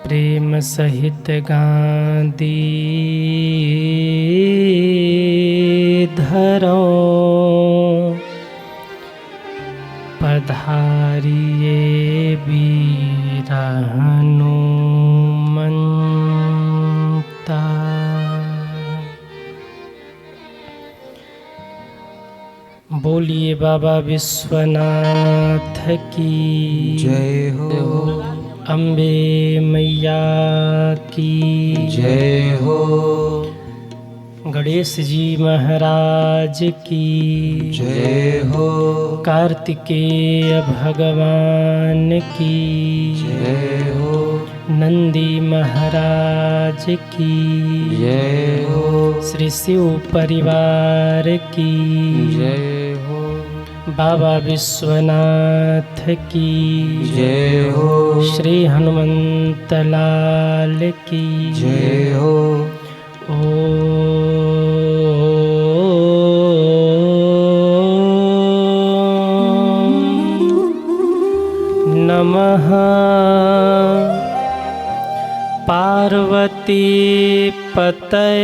प्रेम सहित गांधी धरो पधारिए वीर हनुमंता। बोलिए बाबा विश्वनाथ की जय हो। अम्बे मैया की जय हो। गणेश जी महाराज की जय हो। कार्तिकेय भगवान की जय हो। नंदी महाराज की जय हो। श्री शिव परिवार की जय हो। बाबा विश्वनाथ की जय हो। श्री हनुमंत लाल की जय हो। नमः पार्वती पतये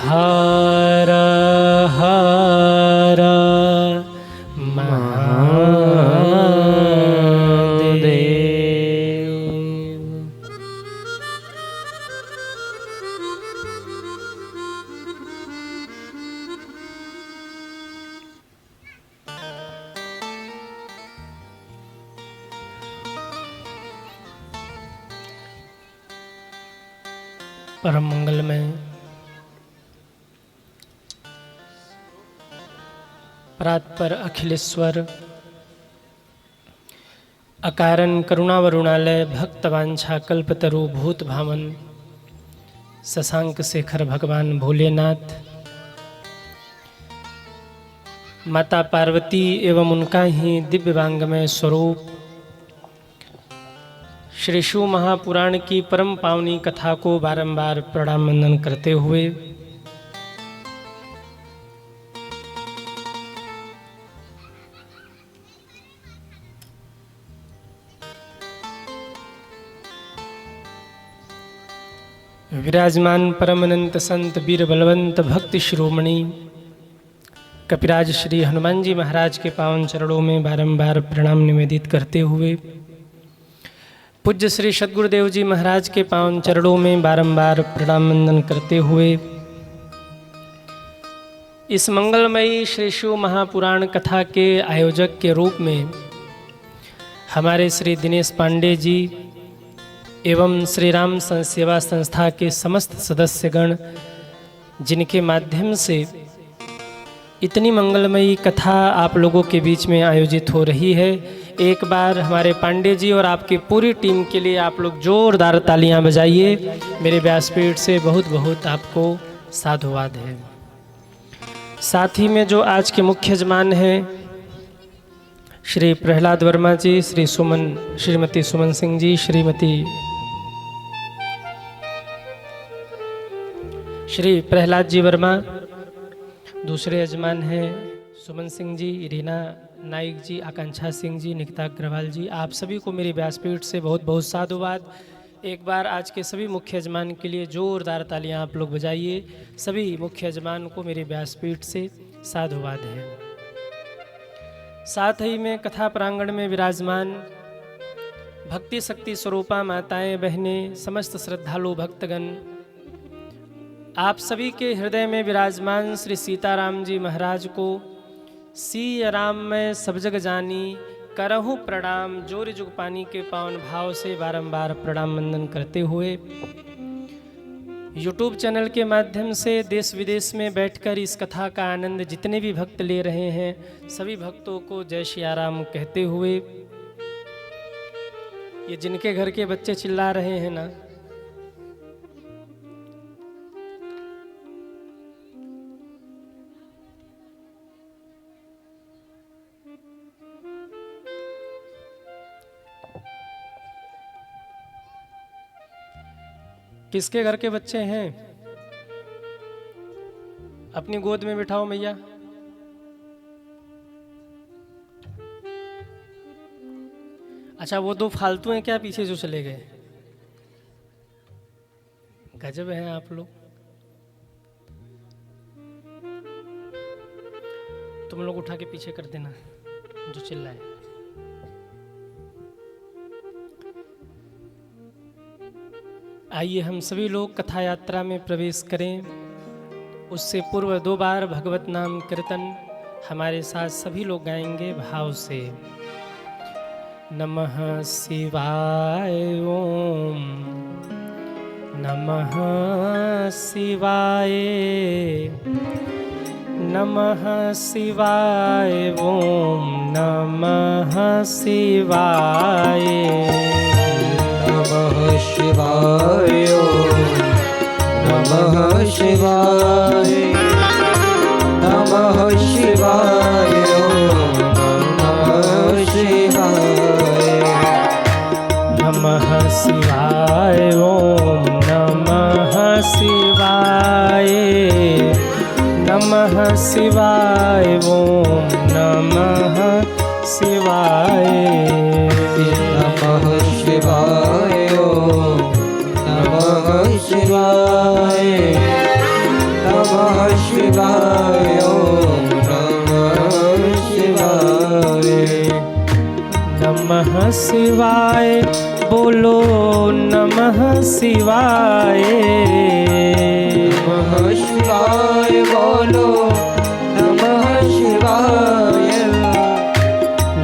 हर हर महादेव। परम मंगलमय परात्पर अखिलेश्वर अकारण करुणावरुणालय भक्तवांछा कल्पतरु भूत भावन शशांक शेखर भगवान भोलेनाथ, माता पार्वती एवं उनका ही दिव्यवांगमय स्वरूप श्री शिव महापुराण की परम पावनी कथा को बारंबार प्रणाम वंदन करते हुए विराजमान परमानंद संत वीर बलवंत भक्ति शिरोमणि कपिराज श्री हनुमान जी महाराज के पावन चरणों में बारंबार प्रणाम निवेदित करते हुए पूज्य श्री सद्गुरुदेव जी महाराज के पावन चरणों में बारंबार प्रणाम वंदन करते हुए इस मंगलमयी श्री शिव महापुराण कथा के आयोजक के रूप में हमारे श्री दिनेश पांडे जी एवं श्री राम सेवा संस्था के समस्त सदस्यगण, जिनके माध्यम से इतनी मंगलमयी कथा आप लोगों के बीच में आयोजित हो रही है, एक बार हमारे पांडे जी और आपकी पूरी टीम के लिए आप लोग जोरदार तालियां बजाइए। मेरे व्यासपीठ से बहुत बहुत आपको साधुवाद है। साथ ही में जो आज के मुख्य यजमान हैं श्री प्रहलाद वर्मा जी, श्रीमती सुमन सिंह जी, श्री प्रहलाद जी वर्मा, दूसरे यजमान हैं सुमन सिंह जी, रीना नाइक जी, आकांक्षा सिंह जी, निकिता अग्रवाल जी। आप सभी को मेरी व्यासपीठ से बहुत बहुत साधुवाद। एक बार आज के सभी मुख्य यजमान के लिए जोरदार तालियां आप लोग बजाइए। सभी मुख्य यजमान को मेरी व्यासपीठ से साधुवाद है। साथ ही में कथा प्रांगण में विराजमान भक्ति शक्ति स्वरूपा माताएं बहनें, समस्त श्रद्धालु भक्तगण, आप सभी के हृदय में विराजमान श्री सीताराम जी महाराज को सिय राम में सब जग जानी करहूँ प्रणाम जोर जुग पानी के पावन भाव से बारंबार प्रणाम वंदन करते हुए यूट्यूब चैनल के माध्यम से देश विदेश में बैठकर इस कथा का आनंद जितने भी भक्त ले रहे हैं, सभी भक्तों को जय सिया राम कहते हुए, ये जिनके घर के बच्चे चिल्ला रहे हैं ना, किसके घर के बच्चे हैं? अपनी गोद में बिठाओ मैया। अच्छा, वो दो फालतू हैं क्या पीछे जो चले गए? गजब हैं आप लोग। तुम लोग उठा के पीछे कर देना जो चिल्लाए। आइए हम सभी लोग कथा यात्रा में प्रवेश करें। उससे पूर्व 2 बार भगवत नाम कीर्तन हमारे साथ सभी लोग गाएंगे भाव से। नमः शिवाय ओम नमः शिवाय नमः शिवाय ओम नमः शिवाय नमः शिवाय नमः शिवाय नमः शिवाय नमः शिवाय नमः शिवाय ओम नमः शिवाय नमः शिवाय ओम नमः शिवाय नमः शिवाय नमः शिवाय नमः शिवाय नमः शिवाय नमः शिवाय बोलो नमः शिवाय नमः शिवाय बोलो नमः शिवाय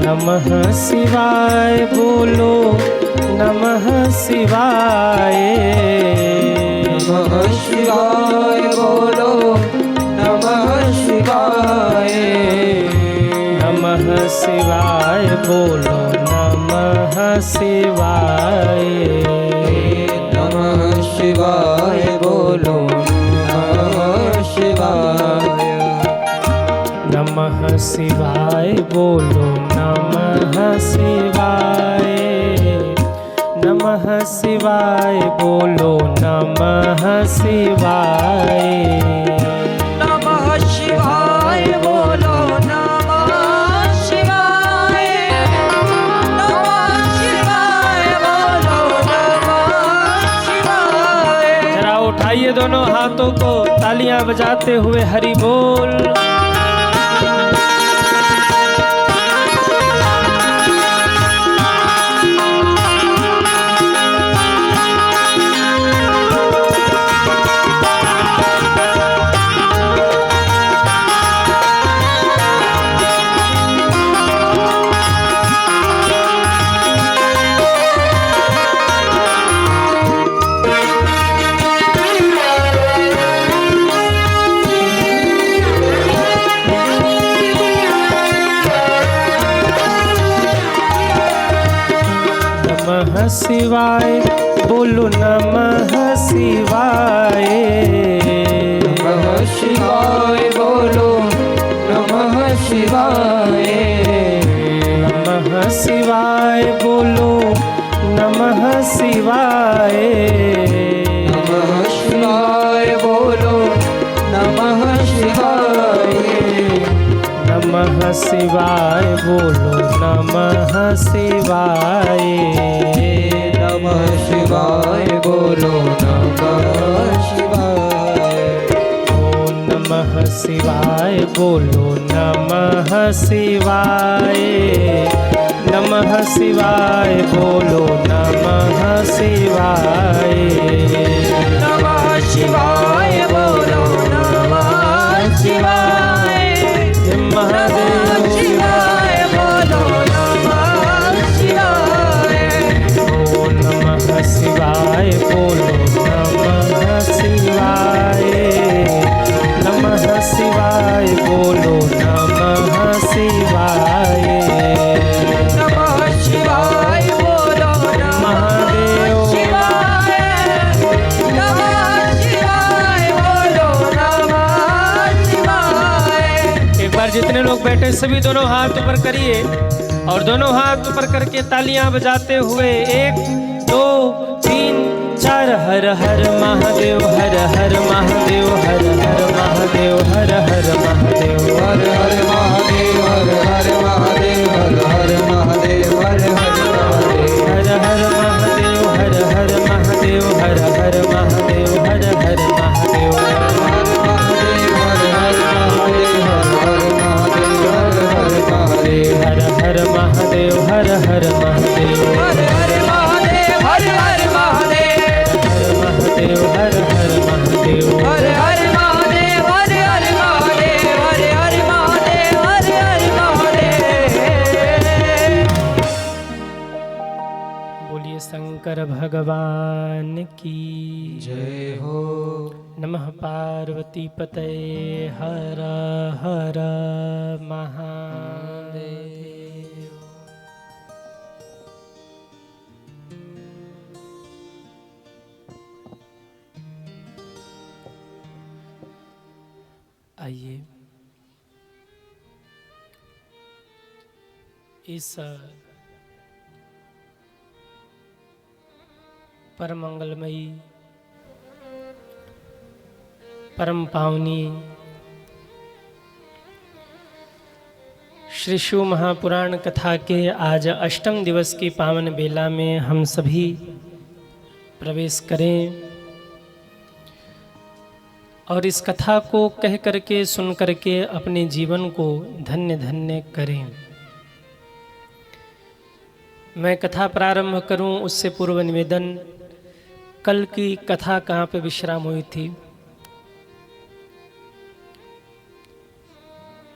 नमः शिवाय बोलो नमः शिवाय नमः शिवाय बोलो नमः शिवाय नमः शिवाय बोलो नमः शिवाय नमः शिवाय बोलो नमः शिवाय नमः शिवाय बोलो नमः शिवाय नमः शिवाय बोलो नमः शिवाय नमः शिवाय बोलो नमः शिवाय नमः शिवाय बोलो नमः शिवाय। जरा उठाइए दोनों हाथों को, तालियां बजाते हुए हरि बोल। नमः शिवाय बोलो नमः शिवाय नमः शिवाय बोलो नमः शिवाय नमः शिवाय बोलो नमः शिवाय नमः शिवाय बोलो नमः शिवाय नमः शिवाय बोलो नमः शिवाय नमः शिवाय बोलो नमः शिवाय ओम नमः शिवाय बोलो नमः शिवाय नमः शिवाय बोलो नमः शिवाय नमः शिवाय बोलो नमः शिवाय महादेव शिवाय बोलो नमः शिवाय ओम नमः शिवाय बोलो नमः शिवाय नमः शिवाय बोलो नमः शिवाय नमः शिवाय बोलो नमः महादेव शिवाय नमः शिवाय बोलो नमः शिवाय। एक बार जितने लोग बैठे सभी दोनों हाथ ऊपर करिए और दोनों हाथ ऊपर करके तालियां बजाते हुए 1 2 3 4 हर हर महादेव हर हर महादेव हर हर महादेव हर हर महादेव हर हर महादेव हर हर महादेव हर हर महादेव हर हर महादेव हर महादेव, हर हर महादेव, हर हर महादेव, महादेव हर हर महादेव, हर हर महादेव, हर हर महादेव, हर हर महादेव, हर हर महादेव। बोलिए शंकर भगवान की जय हो। नमः पार्वती पतये हर हर महादेव। आइए इस परम मंगलमयी परम पावनी श्री शिव महापुराण कथा के आज अष्टम दिवस की पावन बेला में हम सभी प्रवेश करें और इस कथा को कह करके सुन करके अपने जीवन को धन्य धन्य करें। मैं कथा प्रारंभ करूं उससे पूर्व निवेदन, कल की कथा कहाँ पे विश्राम हुई थी?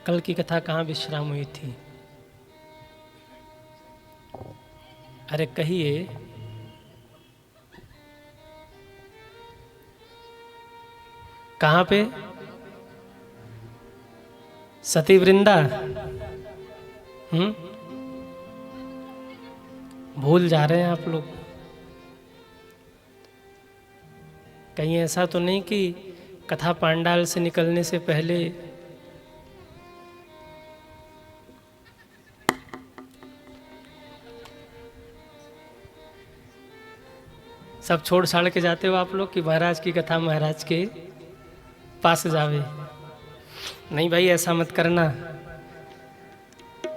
कल की कथा कहाँ विश्राम हुई थी? अरे कहिए। कहाँ पे? सती वृंदा? भूल जा रहे हैं आप लोग? कहीं ऐसा तो नहीं कि कथा पांडाल से निकलने से पहले सब छोड़ छाड़ के जाते हो आप लोग कि महाराज की कथा महाराज के पास जावे? नहीं भाई, ऐसा मत करना।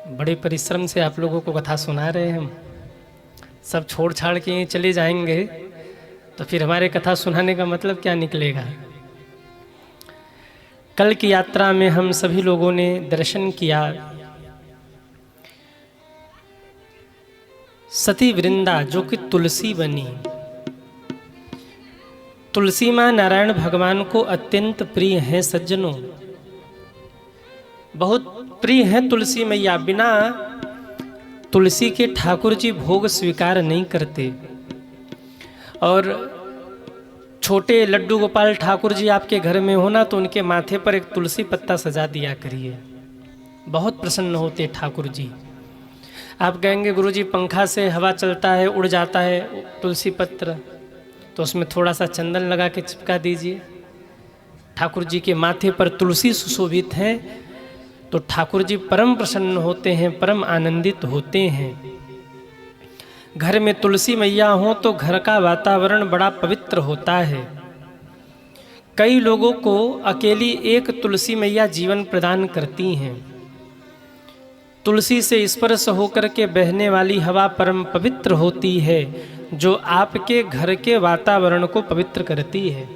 बड़े परिश्रम से आप लोगों को कथा सुना रहे हैं हम। सब छोड़ छाड़ के चले जाएंगे तो फिर हमारे कथा सुनाने का मतलब क्या निकलेगा? कल की यात्रा में हम सभी लोगों ने दर्शन किया सती वृंदा जो कि तुलसी बनी। तुलसी माँ नारायण भगवान को अत्यंत प्रिय है सज्जनों, बहुत प्रिय है तुलसी मैया। बिना तुलसी के ठाकुर जी भोग स्वीकार नहीं करते। और छोटे लड्डू गोपाल ठाकुर जी आपके घर में हो ना तो उनके माथे पर एक तुलसी पत्ता सजा दिया करिए, बहुत प्रसन्न होते ठाकुर जी। आप कहेंगे गुरुजी पंखा से हवा चलता है उड़ जाता है तुलसी पत्र, तो उसमें थोड़ा सा चंदन लगा के चिपका दीजिए। ठाकुर जी के माथे पर तुलसी सुशोभित है तो ठाकुर जी परम प्रसन्न होते हैं, परम आनंदित होते हैं। घर में तुलसी मैया हो तो घर का वातावरण बड़ा पवित्र होता है। कई लोगों को अकेली एक तुलसी मैया जीवन प्रदान करती हैं। तुलसी से स्पर्श होकर के बहने वाली हवा परम पवित्र होती है जो आपके घर के वातावरण को पवित्र करती है।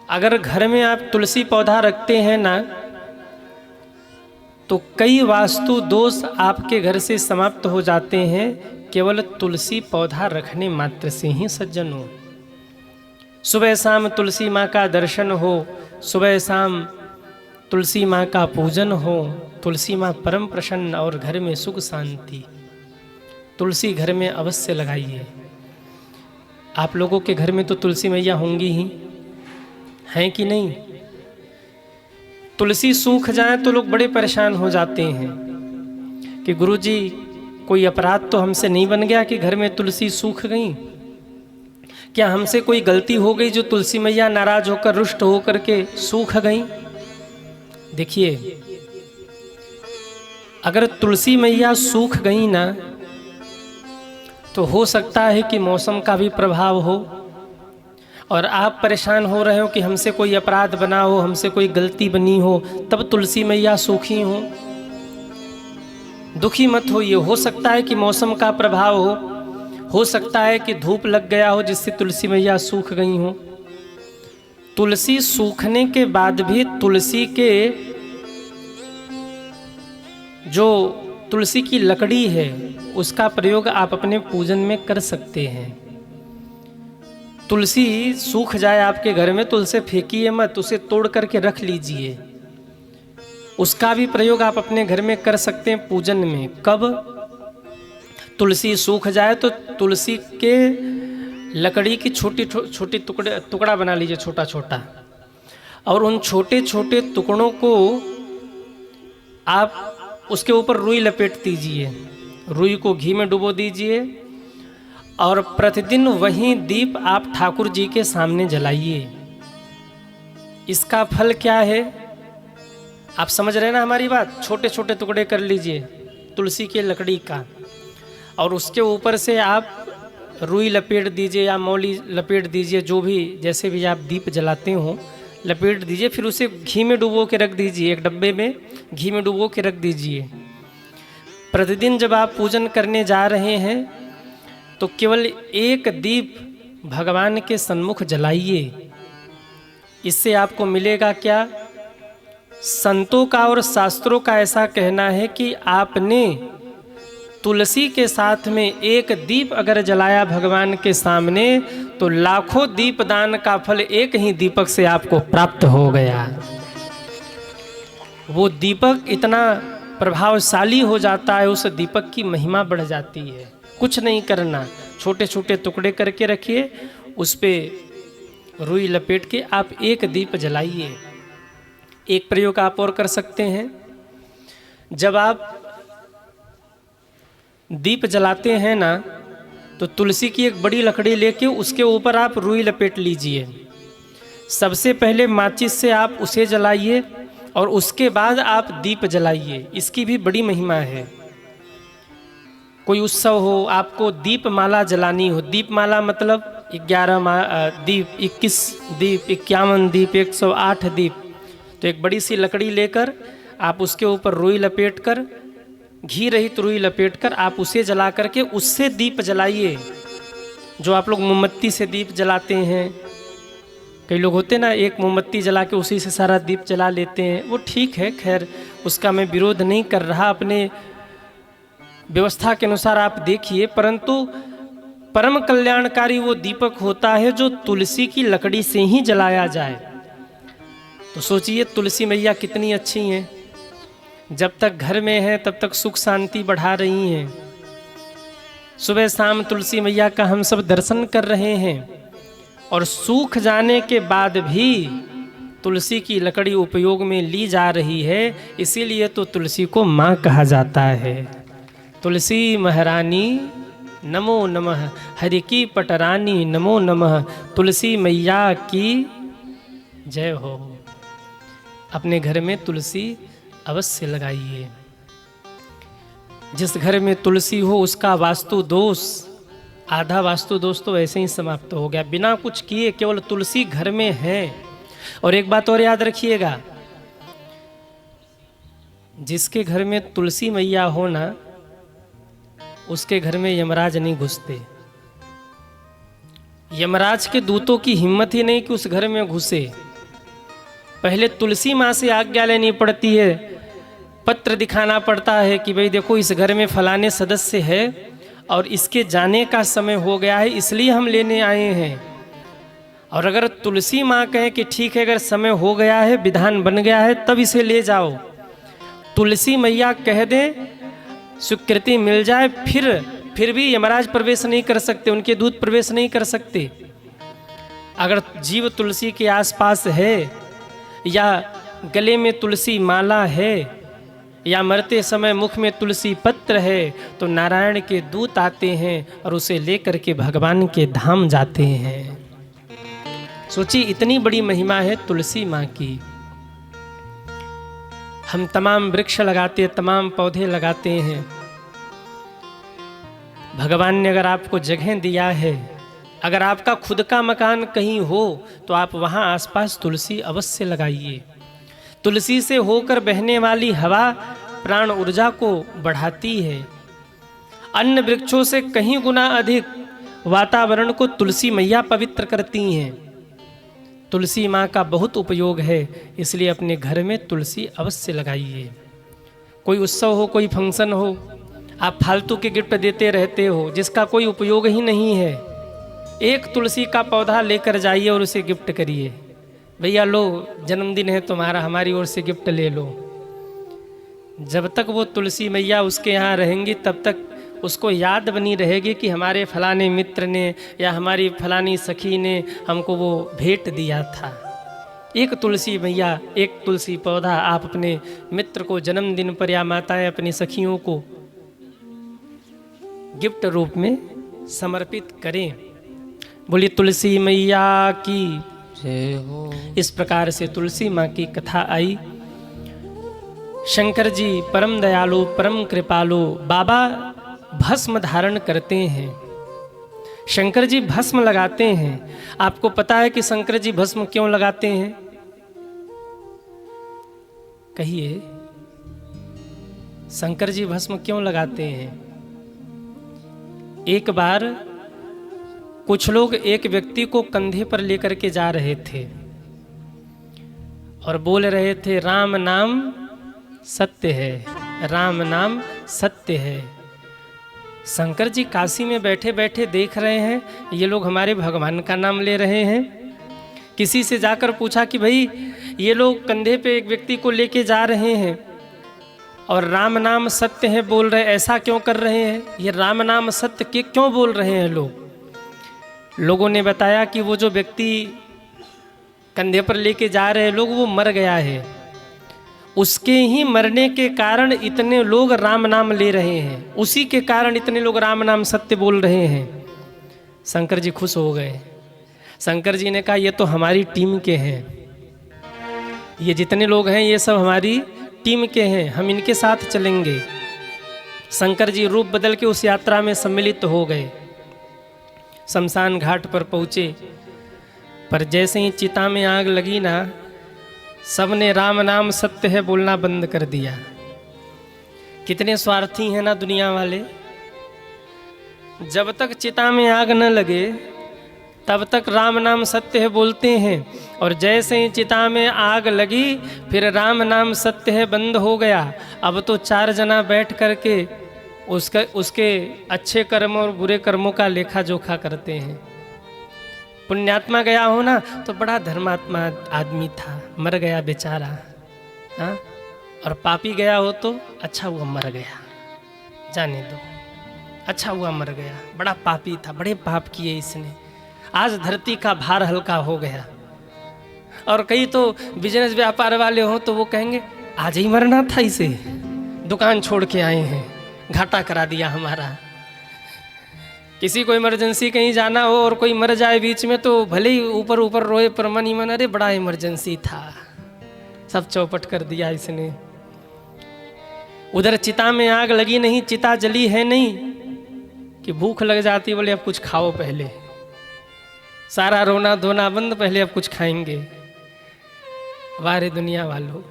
अगर घर में आप तुलसी पौधा रखते हैं ना तो कई वास्तु दोष आपके घर से समाप्त हो जाते हैं केवल तुलसी पौधा रखने मात्र से ही सज्जनों। सुबह शाम तुलसी माँ का दर्शन हो, सुबह शाम तुलसी माँ का पूजन हो, तुलसी माँ परम प्रसन्न और घर में सुख शांति। तुलसी घर में अवश्य लगाइए। आप लोगों के घर में तो तुलसी मैया होंगी ही, हैं कि नहीं? तुलसी सूख जाए तो लोग बड़े परेशान हो जाते हैं कि गुरुजी कोई अपराध तो हमसे नहीं बन गया कि घर में तुलसी सूख गई? क्या हमसे कोई गलती हो गई जो तुलसी मैया नाराज होकर रुष्ट होकर के सूख गई? देखिए, अगर तुलसी मैया सूख गई ना तो हो सकता है कि मौसम का भी प्रभाव हो और आप परेशान हो रहे हो कि हमसे कोई अपराध बना हो, हमसे कोई गलती बनी हो, तब तुलसी मैया सूखी हो। दुखी मत होइए, हो सकता है कि मौसम का प्रभाव हो सकता है कि धूप लग गया हो जिससे तुलसी मैया सूख गई हो। तुलसी सूखने के बाद भी तुलसी के जो तुलसी की लकड़ी है उसका प्रयोग आप अपने पूजन में कर सकते हैं। तुलसी सूख जाए आपके घर में तो उसे फेंकिए मत, उसे तोड़ करके रख लीजिए। उसका भी प्रयोग आप अपने घर में कर सकते हैं पूजन में। कब? तुलसी सूख जाए तो तुलसी के लकड़ी की छोटी छोटी टुकड़ा बना लीजिए, छोटा छोटा, और उन छोटे छोटे टुकड़ों को आप उसके ऊपर रुई लपेट दीजिए, रुई को घी में डुबो दीजिए और प्रतिदिन वही दीप आप ठाकुर जी के सामने जलाइए। इसका फल क्या है आप समझ रहे हैं ना हमारी बात? छोटे छोटे टुकड़े कर लीजिए तुलसी के लकड़ी का और उसके ऊपर से आप रुई लपेट दीजिए या मौली लपेट दीजिए, जो भी जैसे भी आप दीप जलाते हो लपेट दीजिए। फिर उसे घी में डुबो के रख दीजिए, एक डब्बे में घी में डुबो के रख दीजिए। प्रतिदिन जब आप पूजन करने जा रहे हैं तो केवल एक दीप भगवान के सन्मुख जलाइए। इससे आपको मिलेगा क्या? संतों का और शास्त्रों का ऐसा कहना है कि आपने तुलसी के साथ में एक दीप अगर जलाया भगवान के सामने तो लाखों दीप दान का फल एक ही दीपक से आपको प्राप्त हो गया। वो दीपक इतना प्रभावशाली हो जाता है, उस दीपक की महिमा बढ़ जाती है। कुछ नहीं करना, छोटे छोटे टुकड़े करके रखिए, उस पर रुई लपेट के आप एक दीप जलाइए। एक प्रयोग आप और कर सकते हैं, जब आप दीप जलाते हैं ना तो तुलसी की एक बड़ी लकड़ी लेके उसके ऊपर आप रुई लपेट लीजिए। सबसे पहले माचिस से आप उसे जलाइए और उसके बाद आप दीप जलाइए। इसकी भी बड़ी महिमा है। कोई उत्सव हो, आपको दीप माला जलानी हो, दीप माला मतलब 11 दीप, 21 दीप, 51 दीप, 108 दीप, तो एक बड़ी सी लकड़ी लेकर आप उसके ऊपर रुई लपेट कर, घी रहित रुई लपेट कर आप उसे जला करके उससे दीप जलाइए। जो आप लोग मोमबत्ती से दीप जलाते हैं, कई लोग होते ना एक मोमबत्ती जला के उसी से सारा दीप जला लेते हैं, वो ठीक है, खैर उसका मैं विरोध नहीं कर रहा, अपने व्यवस्था के अनुसार आप देखिए, परंतु परम कल्याणकारी वो दीपक होता है जो तुलसी की लकड़ी से ही जलाया जाए। तो सोचिए तुलसी मैया कितनी अच्छी हैं, जब तक घर में है तब तक सुख शांति बढ़ा रही हैं। सुबह शाम तुलसी मैया का हम सब दर्शन कर रहे हैं और सूख जाने के बाद भी तुलसी की लकड़ी उपयोग में ली जा रही है, इसीलिए तो तुलसी को माँ कहा जाता है। तुलसी महारानी नमो नमः, हरि की पटरानी नमो नमः, तुलसी मैया की जय हो। अपने घर में तुलसी अवश्य लगाइए। जिस घर में तुलसी हो उसका वास्तु दोष, आधा वास्तु दोष तो ऐसे ही समाप्त हो गया, बिना कुछ किए केवल तुलसी घर में है। और एक बात और याद रखिएगा, जिसके घर में तुलसी मैया हो ना उसके घर में यमराज नहीं घुसते। यमराज के दूतों की हिम्मत ही नहीं कि उस घर में घुसे। पहले तुलसी माँ से आज्ञा लेनी पड़ती है, पत्र दिखाना पड़ता है कि भाई देखो इस घर में फलाने सदस्य है और इसके जाने का समय हो गया है, इसलिए हम लेने आए हैं। और अगर तुलसी माँ कहे कि ठीक है, अगर समय हो गया है, विधान बन गया है, तब इसे ले जाओ, तुलसी मैया कह दे, स्वीकृति मिल जाए, फिर भी यमराज प्रवेश नहीं कर सकते, उनके दूत प्रवेश नहीं कर सकते। अगर जीव तुलसी के आसपास है या गले में तुलसी माला है या मरते समय मुख में तुलसी पत्र है तो नारायण के दूत आते हैं और उसे लेकर के भगवान के धाम जाते हैं। सोचिए इतनी बड़ी महिमा है तुलसी माँ की। हम तमाम वृक्ष लगाते, तमाम पौधे लगाते हैं। भगवान ने अगर आपको जगह दिया है, अगर आपका खुद का मकान कहीं हो तो आप वहाँ आसपास तुलसी अवश्य लगाइए। तुलसी से होकर बहने वाली हवा प्राण ऊर्जा को बढ़ाती है। अन्य वृक्षों से कहीं गुना अधिक वातावरण को तुलसी मैया पवित्र करती हैं। तुलसी माँ का बहुत उपयोग है, इसलिए अपने घर में तुलसी अवश्य लगाइए। कोई उत्सव हो, कोई फंक्शन हो, आप फालतू के गिफ्ट देते रहते हो जिसका कोई उपयोग ही नहीं है। एक तुलसी का पौधा लेकर जाइए और उसे गिफ्ट करिए, भैया लो जन्मदिन है तुम्हारा, हमारी ओर से गिफ्ट ले लो। जब तक वो तुलसी मैया उसके यहाँ रहेंगी तब तक उसको याद बनी रहेगी कि हमारे फलाने मित्र ने या हमारी फलानी सखी ने हमको वो भेंट दिया था। एक तुलसी मैया, एक तुलसी पौधा आप अपने मित्र को जन्मदिन पर या माताएं अपनी सखियों को गिफ्ट रूप में समर्पित करें। बोली तुलसी मैया की जय हो। इस प्रकार से तुलसी माँ की कथा आई। शंकर जी परम दयालु, परम कृपालु, बाबा भस्म धारण करते हैं। शंकर जी भस्म लगाते हैं। आपको पता है कि शंकर जी भस्म क्यों लगाते हैं? कहिए, शंकर जी भस्म क्यों लगाते हैं? एक बार कुछ लोग एक व्यक्ति को कंधे पर लेकर के जा रहे थे और बोल रहे थे राम नाम सत्य है, राम नाम सत्य है। शंकर जी काशी में बैठे बैठे देख रहे हैं ये लोग हमारे भगवान का नाम ले रहे हैं। किसी से जाकर पूछा कि भाई ये लोग कंधे पे एक व्यक्ति को लेके जा रहे हैं और राम नाम सत्य है बोल रहे, ऐसा क्यों कर रहे हैं? ये राम नाम सत्य के क्यों बोल रहे हैं लोगों ने बताया कि वो जो व्यक्ति कंधे पर लेके जा रहे लोग वो मर गया है, उसके ही मरने के कारण इतने लोग राम नाम ले रहे हैं, उसी के कारण इतने लोग राम नाम सत्य बोल रहे हैं। शंकर जी खुश हो गए। शंकर जी ने कहा ये तो हमारी टीम के हैं, ये जितने लोग हैं ये सब हमारी टीम के हैं, हम इनके साथ चलेंगे। शंकर जी रूप बदल के उस यात्रा में सम्मिलित हो गए। शमशान घाट पर पहुँचे, पर जैसे ही चिता में आग लगी ना, सबने राम नाम सत्य है बोलना बंद कर दिया। कितने स्वार्थी हैं ना दुनिया वाले। जब तक चिता में आग न लगे तब तक राम नाम सत्य है बोलते हैं, और जैसे ही चिता में आग लगी फिर राम नाम सत्य है बंद हो गया। अब तो 4 जना बैठ करके उसके अच्छे कर्म और बुरे कर्मों का लेखा जोखा करते हैं। पुण्यात्मा गया हो ना तो बड़ा धर्मात्मा आदमी था, मर गया बेचारा, हाँ। और पापी गया हो तो अच्छा हुआ मर गया, जाने दो, अच्छा हुआ मर गया, बड़ा पापी था, बड़े पाप किए इसने, आज धरती का भार हल्का हो गया। और कई तो बिजनेस व्यापार वाले हो तो वो कहेंगे आज ही मरना था इसे, दुकान छोड़ के आए हैं, घाटा करा दिया हमारा। किसी को इमरजेंसी कहीं जाना हो और कोई मर जाए बीच में तो भले ही ऊपर ऊपर रोए पर मन ही मन अरे बड़ा इमरजेंसी था, सब चौपट कर दिया इसने। उधर चिता में आग लगी नहीं, चिता जली है नहीं कि भूख लग जाती, बोले अब कुछ खाओ, पहले सारा रोना धोना बंद, पहले अब कुछ खाएंगे। वारे दुनिया वालों,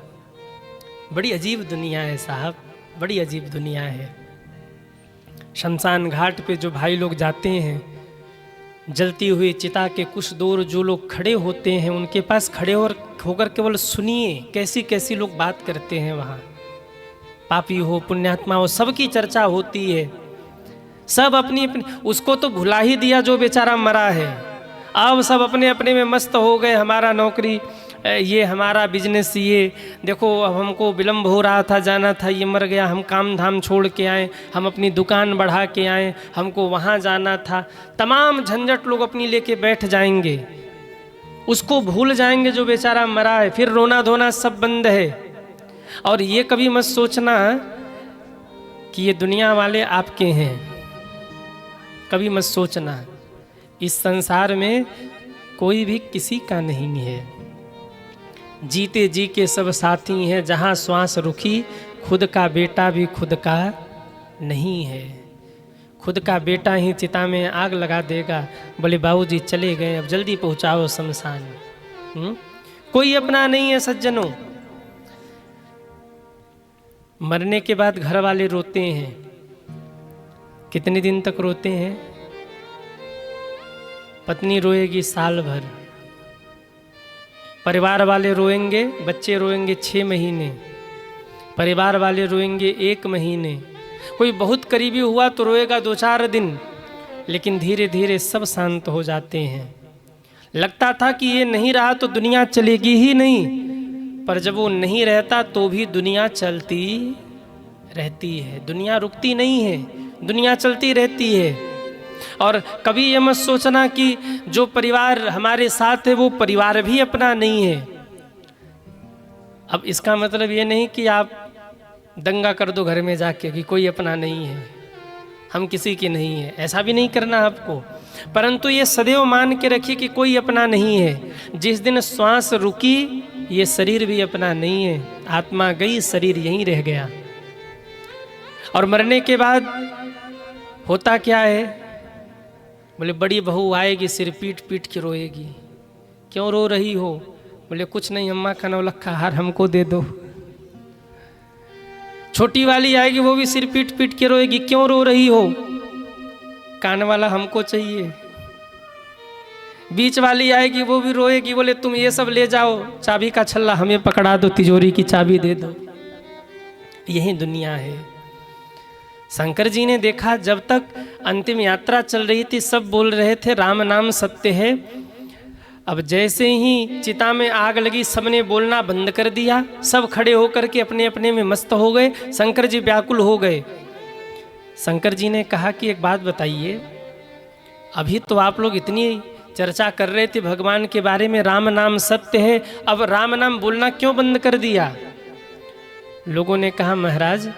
बड़ी अजीब दुनिया है साहब, बड़ी अजीब दुनिया है। शमशान घाट पे जो भाई लोग जाते हैं, जलती हुई चिता के कुछ दूर जो लोग खड़े होते हैं उनके पास खड़े होकर केवल सुनिए कैसी कैसी लोग बात करते हैं। वहाँ पापी हो पुण्यात्मा हो सबकी चर्चा होती है, सब अपनी अपनी, उसको तो भुला ही दिया जो बेचारा मरा है। अब सब अपने अपने में मस्त हो गए, हमारा नौकरी, ये हमारा बिजनेस, ये देखो अब हमको विलम्ब हो रहा था, जाना था, ये मर गया, हम काम धाम छोड़ के आए, हम अपनी दुकान बढ़ा के आए, हमको वहाँ जाना था। तमाम झंझट लोग अपनी लेके बैठ जाएंगे, उसको भूल जाएंगे जो बेचारा मरा है, फिर रोना धोना सब बंद है। और ये कभी मत सोचना कि ये दुनिया वाले आपके हैं, कभी मत सोचना। इस संसार में कोई भी किसी का नहीं है, जीते जी के सब साथी हैं, जहाँ श्वास रुकी खुद का बेटा भी खुद का नहीं है। खुद का बेटा ही चिता में आग लगा देगा, बोले बाबूजी चले गए, अब जल्दी पहुँचाओ शमशान। कोई अपना नहीं है सज्जनों। मरने के बाद घर वाले रोते हैं, कितने दिन तक रोते हैं? पत्नी रोएगी साल भर, परिवार वाले रोएंगे, बच्चे रोएंगे 6 महीने, परिवार वाले रोएंगे 1 महीने, कोई बहुत करीबी हुआ तो रोएगा 2-4 दिन, लेकिन धीरे धीरे सब शांत हो जाते हैं। लगता था कि ये नहीं रहा तो दुनिया चलेगी ही नहीं, पर जब वो नहीं रहता तो भी दुनिया चलती रहती है। दुनिया रुकती नहीं है, दुनिया चलती रहती है। और कभी ये मत सोचना कि जो परिवार हमारे साथ है वो परिवार भी अपना नहीं है। अब इसका मतलब ये नहीं कि आप दंगा कर दो घर में जाके कि कोई अपना नहीं है, हम किसी की नहीं है, ऐसा भी नहीं करना आपको। परंतु ये सदैव मान के रखिए कि कोई अपना नहीं है। जिस दिन श्वास रुकी ये शरीर भी अपना नहीं है, आत्मा गई, शरीर यहीं रह गया। और मरने के बाद होता क्या है? बोले बड़ी बहू आएगी, सिर पीट पीट के रोएगी। क्यों रो रही हो? बोले कुछ नहीं अम्मा का नौलखा हार हमको दे दो। छोटी वाली आएगी, वो भी सिर पीट पीट के रोएगी। क्यों रो रही हो? कान वाला हमको चाहिए। बीच वाली आएगी, वो भी रोएगी, बोले तुम ये सब ले जाओ, चाबी का छल्ला हमें पकड़ा दो, तिजोरी की चाबी दे दो। यही दुनिया है। शंकर जी ने देखा जब तक अंतिम यात्रा चल रही थी सब बोल रहे थे राम नाम सत्य है। अब जैसे ही चिता में आग लगी सबने बोलना बंद कर दिया, सब खड़े होकर के अपने अपने में मस्त हो गए। शंकर जी व्याकुल हो गए। शंकर जी ने कहा कि एक बात बताइए, अभी तो आप लोग इतनी चर्चा कर रहे थे भगवान के बारे में, राम नाम सत्य है, अब राम नाम बोलना क्यों बंद कर दिया? लोगों ने कहा महाराज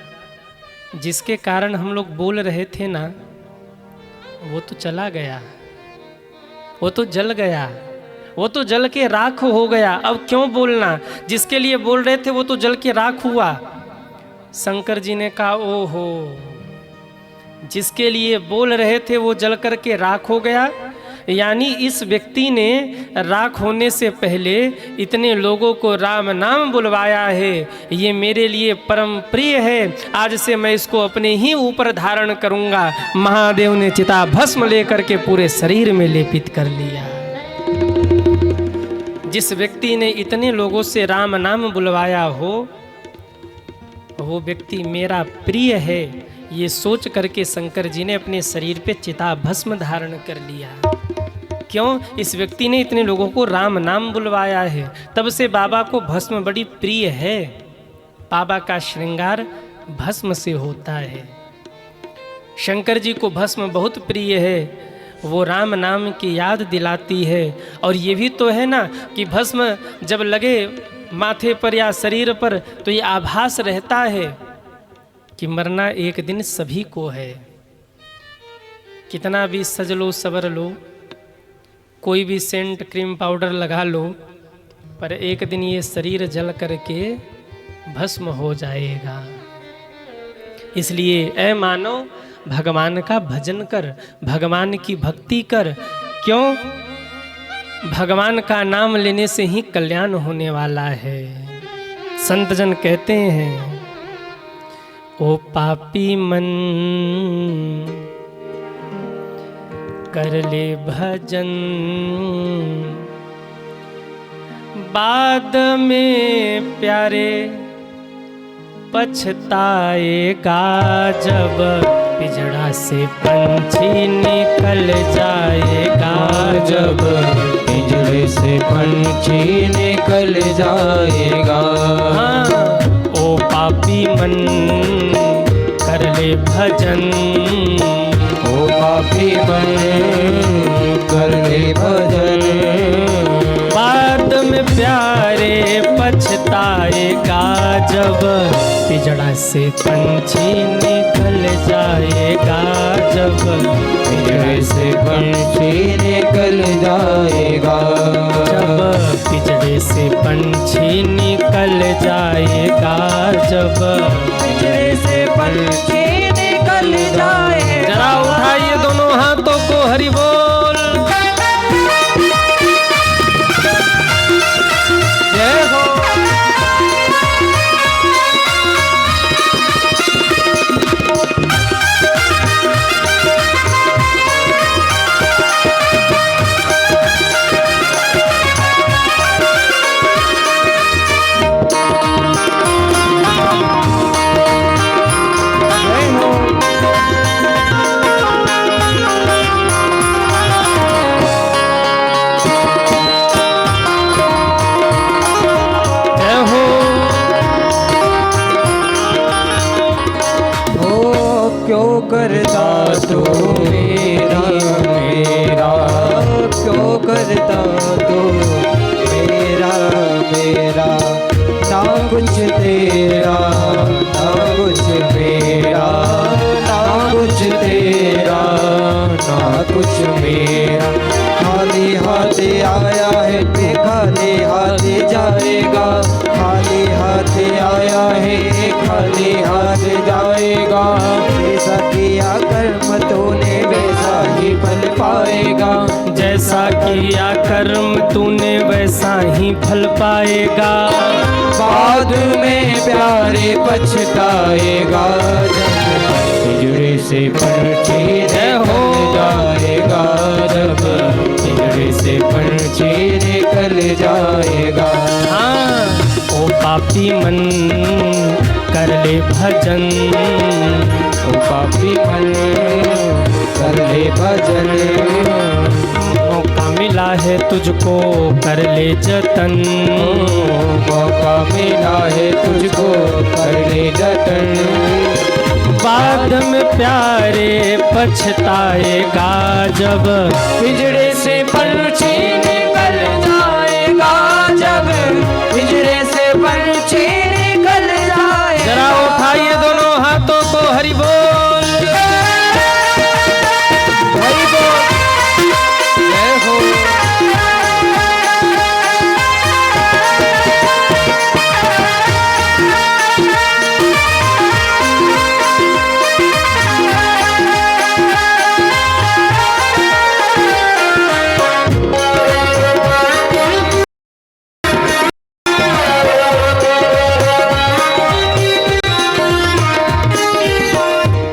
जिसके कारण हम लोग बोल रहे थे ना वो तो चला गया, वो तो जल गया, वो तो जल के राख हो गया। अब क्यों बोलना? जिसके लिए बोल रहे थे वो तो जल के राख हुआ। शंकर जी ने कहा ओहो, जिसके लिए बोल रहे थे वो जल करके राख हो गया, यानी इस व्यक्ति ने राख होने से पहले इतने लोगों को राम नाम बुलवाया है। ये मेरे लिए परम प्रिय है, आज से मैं इसको अपने ही ऊपर धारण करूंगा। महादेव ने चिता भस्म लेकर के पूरे शरीर में लेपित कर लिया। जिस व्यक्ति ने इतने लोगों से राम नाम बुलवाया हो वो व्यक्ति मेरा प्रिय है, ये सोच करके शंकर जी ने अपने शरीर पे चिता भस्म धारण कर लिया। क्यों? इस व्यक्ति ने इतने लोगों को राम नाम बुलवाया है। तब से बाबा को भस्म बड़ी प्रिय है। बाबा का श्रृंगार भस्म से होता है। शंकर जी को भस्म बहुत प्रिय है, वो राम नाम की याद दिलाती है। और ये भी तो है ना कि भस्म जब लगे माथे पर या शरीर पर तो ये आभास रहता है कि मरना एक दिन सभी को है। कितना भी सज लो सवर लो, कोई भी सेंट क्रीम पाउडर लगा लो, पर एक दिन ये शरीर जल करके भस्म हो जाएगा। इसलिए ऐ मानव भगवान का भजन कर, भगवान की भक्ति कर। क्यों? भगवान का नाम लेने से ही कल्याण होने वाला है। संत जन कहते हैं ओ पापी मन कर ले भजन, बाद में प्यारे पछताएगा, जब पिजड़ा से पंछी निकल जाएगा, जब पिंजरे से पंछी निकल जाएगा। हाँ, ओ पापी मन कर ले भजन, ओ पापी मन कर ले भजन, बाद में प्यारे पछताएगा, जब पिजड़ा से पंछी निकल जाएगा, जब पिंजरे से पंछी निकल जाएगा, जब पिजड़े से पंछी निकल जाएगा, जब पिंजरे से पंछी निकल जाए। जरा उठाइए दोनों हाथों को, हरि बोल। जय हो। तू मेरा मेरा, क्यों करता तू मेरा मेरा, ना कुछ तेरा ना कुछ मेरा, ना कुछ तेरा ना कुछ मेरा। खाली हाथ आया है ते खाली हाथ जाएगा, खाली हाथ आया है खाली हाथ जाएगा। जैसा किया कर्म तूने वैसा ही फल पाएगा, जैसा किया कर्म तूने वैसा ही फल पाएगा। बाद में प्यारे पछताएगा, पिंजरे से पंछी हो जाएगा, जब पिंजरे से पंछी निकल जाएगा। हाँ, ओ पापी मन कर ले भजन, ओ पापी मन कर ले भजन, मौका मिला है तुझको कर ले जतन। मौका मिला है तुझको कर ले जतन। बाद में प्यारे पछताएगा, जब पिंजरे से पंछी निकल जाएगा, जब पिंजरे से पंछी निकल जाएगा। जरा उठाइए दोनों हाथों को, हरि बोल हरि बोल, जय हो।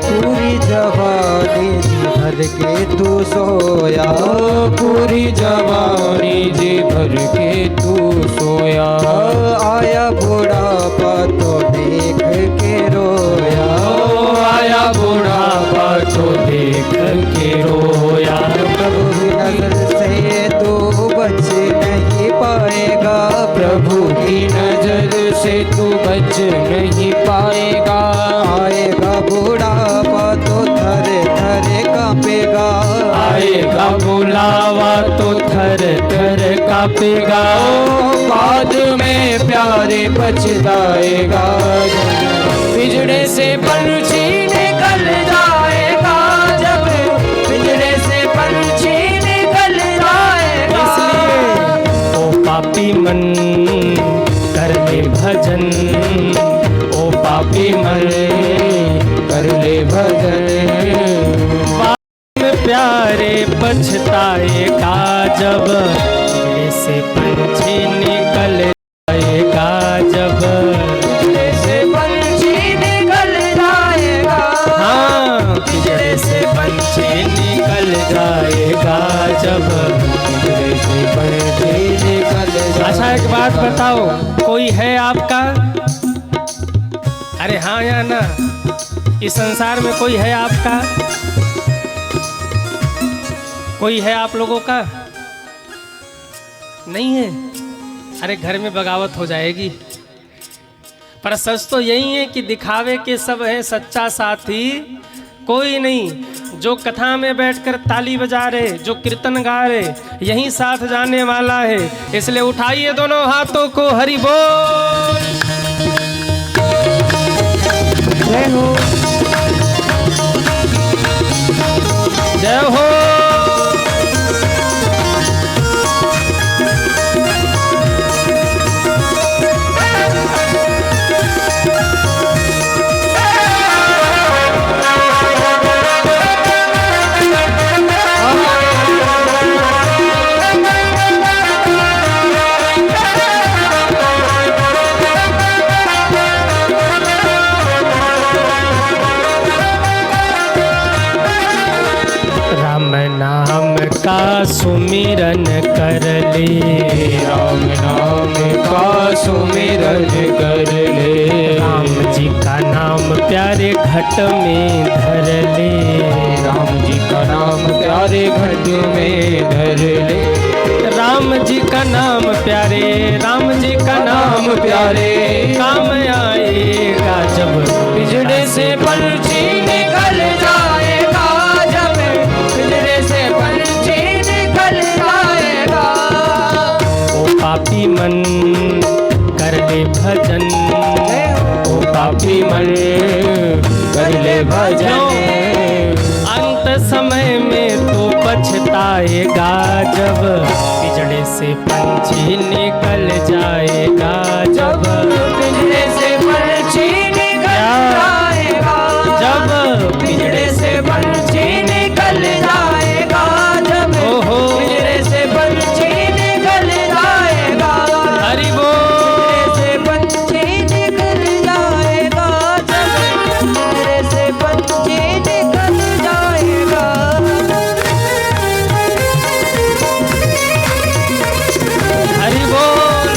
पूरी जवानी भर के तू सोया, पूरी जवानी जी भर के तू सोया। आया बुढ़ापा तो देख के रोया, आया बुढ़ापा तो देख के रोया। प्रभु की नजर से तू बच नहीं पाएगा, प्रभु की नजर से तू बच नहीं पाएगा। आएगा बुढ़ापा तो थरे थरे कांपेगा, आएगा बुलावा तो थर थर कांपेगा। बाद में प्यारे पछताएगा, पिंजरे से पंछी निकल जाएगा, जब पिंजरे से पंछी निकल जाएगा। इसलिए ओ पापी मन कर ले भजन, ओ पापी मन कर ले भजन। बाद में प्यारे पछताएगा, जब पिंजरे से पंछी निकल जाएगा, जब पिंजरे से पंछी निकल जाएगा। हाँ, पिंजरे से पंछी निकल जाएगा, जब पिंजरे से पंछी निकल जाएगा। अच्छा एक बात बताओ, कोई है आपका? अरे हाँ या ना? इस संसार में कोई है आपका? कोई है आप लोगों का? नहीं है। अरे घर में बगावत हो जाएगी। पर सच तो यही है कि दिखावे के सब है, सच्चा साथी कोई नहीं। जो कथा में बैठकर ताली बजा रहे, जो कीर्तन गा रहे, यही साथ जाने वाला है। इसलिए उठाइए दोनों हाथों को, हरि बोल। जय हो, जय हो। का सुमिरन कर ले, राम नाम का सुमिरन कर ले। राम जी का नाम प्यारे घट में धर ले, राम जी का नाम प्यारे घट में धर ले। राम जी का नाम प्यारे, राम जी का नाम प्यारे काम आएगा जब पिंजरे से पंछी निकल जाएगा, समय में तू पछताएगा जब पिंजड़े से पंछी निकल जाएगा, जब पिंजरे से पंछी निकल जाएगा, जब पिंजरे से पंछी निकल जाएगा, जब पिंजरे से पंछी निकल जाएगा, हरि बोल। से पंछी निकल जाएगा, जब पिंजरे से पंछी निकल जाएगा। हरि बोल।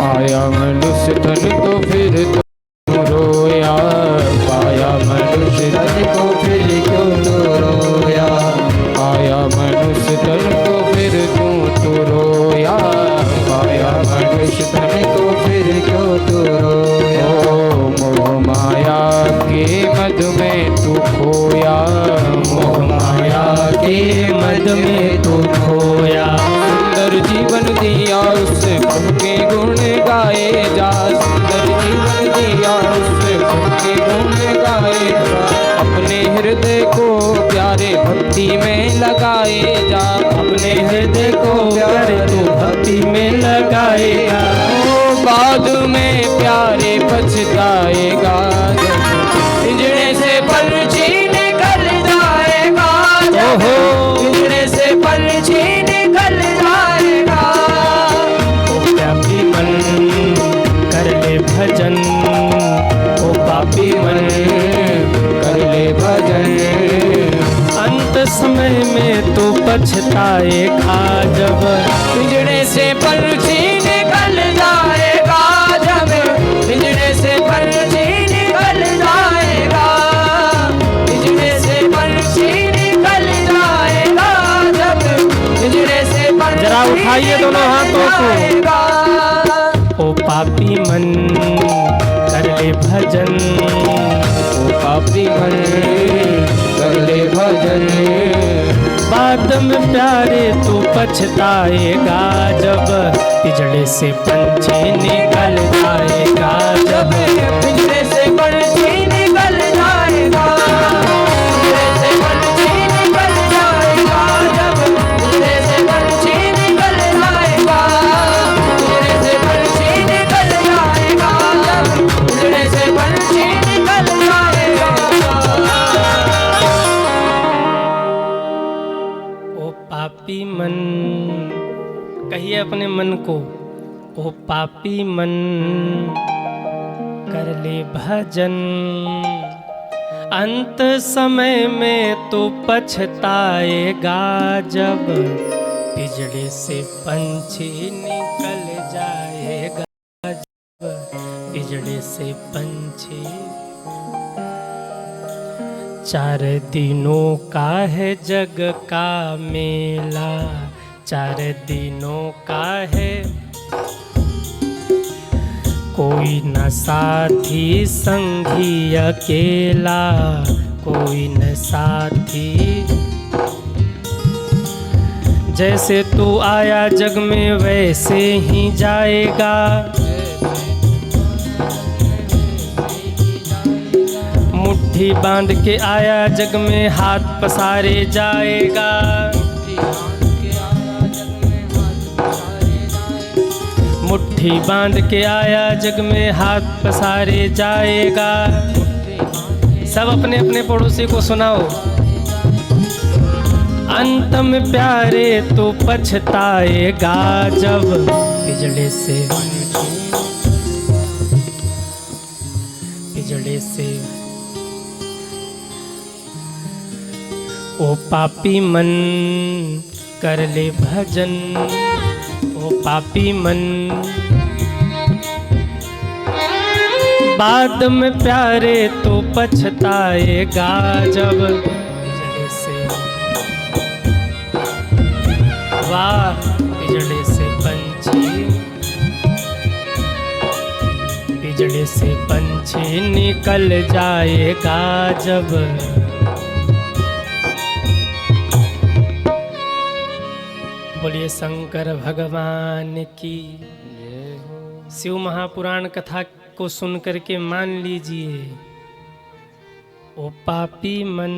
पाया मनुष्य तन को फिर तुम रोया, पाया मनुष्य तन को फिर क्यों तू रोया, पाया मनुष्य तन को फिर क्यों तू रोया, पाया मनुष्य तन को फिर क्यों तू रोया। मोह माया के मद में तू खोया, मोह माया के मद में तू खोया। सुंदर जीवन दिया उससे प्रभु के गुण गाए जा, सुंदर जीवन दिया उससे प्रभु के गुण गाए जा। अपने हृदय को प्यारे भक्ति में लगाए जा, अपने हृदय को प्यारे तू भक्ति में लगाएगा, बाद में प्यारे पछताएगा। पिंजरे से पंछी निकल जाएगा, जब पिंजरे से पंछी निकल जाएगा। ओ पापी मन कर ले भजन, ओ पापी मन कर ले भजन। अंत समय में तू पछताएगा जब पिंजरे से पंछी निकल जाएगा, जब पिंजरे से पंछी निकल जाएगा, पिंजरे से पंछी निकल जाएगा, जब पिंजरे से पंछी जरा उठाइए दोनों हाथों को। जाएगा। ओ पापी मन कर ले भजन, ओ पापी मन कर ले भजन। बाद में प्यारे तू पछताएगा जब पिंजड़े से पंछी निकल जाएगा, जब पिंजरे से पंछी निकल जाएगा, पिंजरे से पंछी निकल जाएगा, जब पिंजरे से पंछी निकल जाएगा, पिंजरे से पंछी निकल जाएगा, जब पिंजरे से पंछी निकल जाएगा। ओ पापी मन, कहिए अपने मन को, ओ पापी मन कर ले भजन, अंत समय में तू पछताएगा जब पिंजड़े से पंछी निकल जाएगा, जब पिंजड़े से पंछी। चार दिनों का है जग का मेला, चार दिनों का है, कोई न साथी संगी अकेला, कोई न साथी। जैसे तू आया जग में वैसे ही जाएगा, मुट्ठी बांध के आया जग में हाथ पसारे जाएगा, मुट्ठी बांध के आया जग में हाथ पसारे जाएगा। सब अपने अपने पड़ोसी को सुनाओ। अंत में प्यारे तो पछताएगा जब पिंजड़े से ओ पापी मन कर ले भजन, ओ पापी मन। बाद में प्यारे तो पछताएगा जब वाह पिजड़े से पंछी, पिजड़े से पंछी निकल जाएगा जब, बोलिए शंकर भगवान की। शिव महापुराण कथा को सुन करके मान लीजिए, ओ पापी मन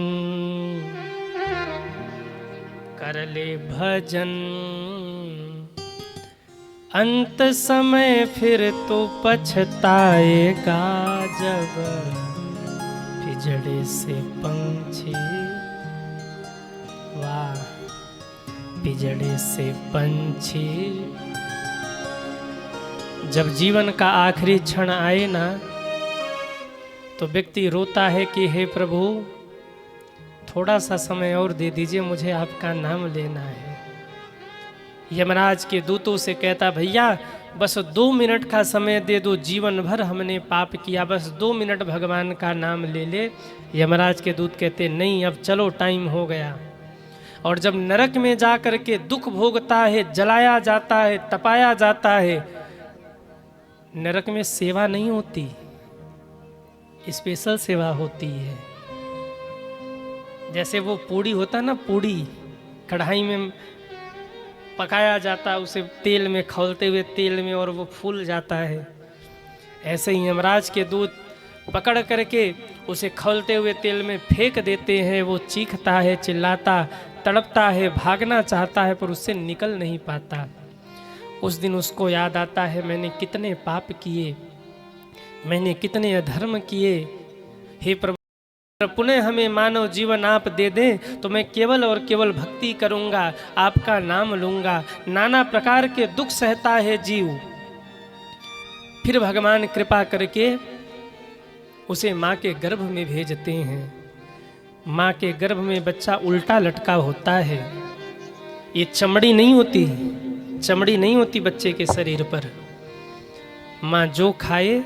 कर ले भजन, अंत समय फिर तो पछताएगा जब, पिजड़े से पंछी, वाह पिजड़े से पंछी। जब जीवन का आखिरी क्षण आए ना, तो व्यक्ति रोता है कि हे प्रभु थोड़ा सा समय और दे दीजिए, मुझे आपका नाम लेना है। यमराज के दूतों से कहता, भैया बस 2 मिनट का समय दे दो, जीवन भर हमने पाप किया, बस 2 मिनट भगवान का नाम ले ले। यमराज के दूत कहते, नहीं अब चलो टाइम हो गया। और जब नरक में जा कर के दुख भोगता है, जलाया जाता है, तपाया जाता है, नरक में सेवा नहीं होती, स्पेशल सेवा होती है। जैसे वो पूड़ी होता ना, पूड़ी कढ़ाई में पकाया जाता, उसे तेल में खौलते हुए तेल में, और वो फूल जाता है। ऐसे ही यमराज के दूत पकड़ करके उसे खौलते हुए तेल में फेंक देते हैं। वो चीखता है, चिल्लाता, तड़पता है, भागना चाहता है, पर उससे निकल नहीं पाता। उस दिन उसको याद आता है, मैंने कितने पाप किए, मैंने कितने अधर्म किए। हे प्रभु पुनः हमें मानव जीवन आप दे दें, तो मैं केवल और केवल भक्ति करूंगा, आपका नाम लूंगा। नाना प्रकार के दुख सहता है जीव। फिर भगवान कृपा करके उसे माँ के गर्भ में भेजते हैं। माँ के गर्भ में बच्चा उल्टा लटका होता है। ये चमड़ी नहीं होती, चमड़ी नहीं होती बच्चे के शरीर पर। माँ जो खाए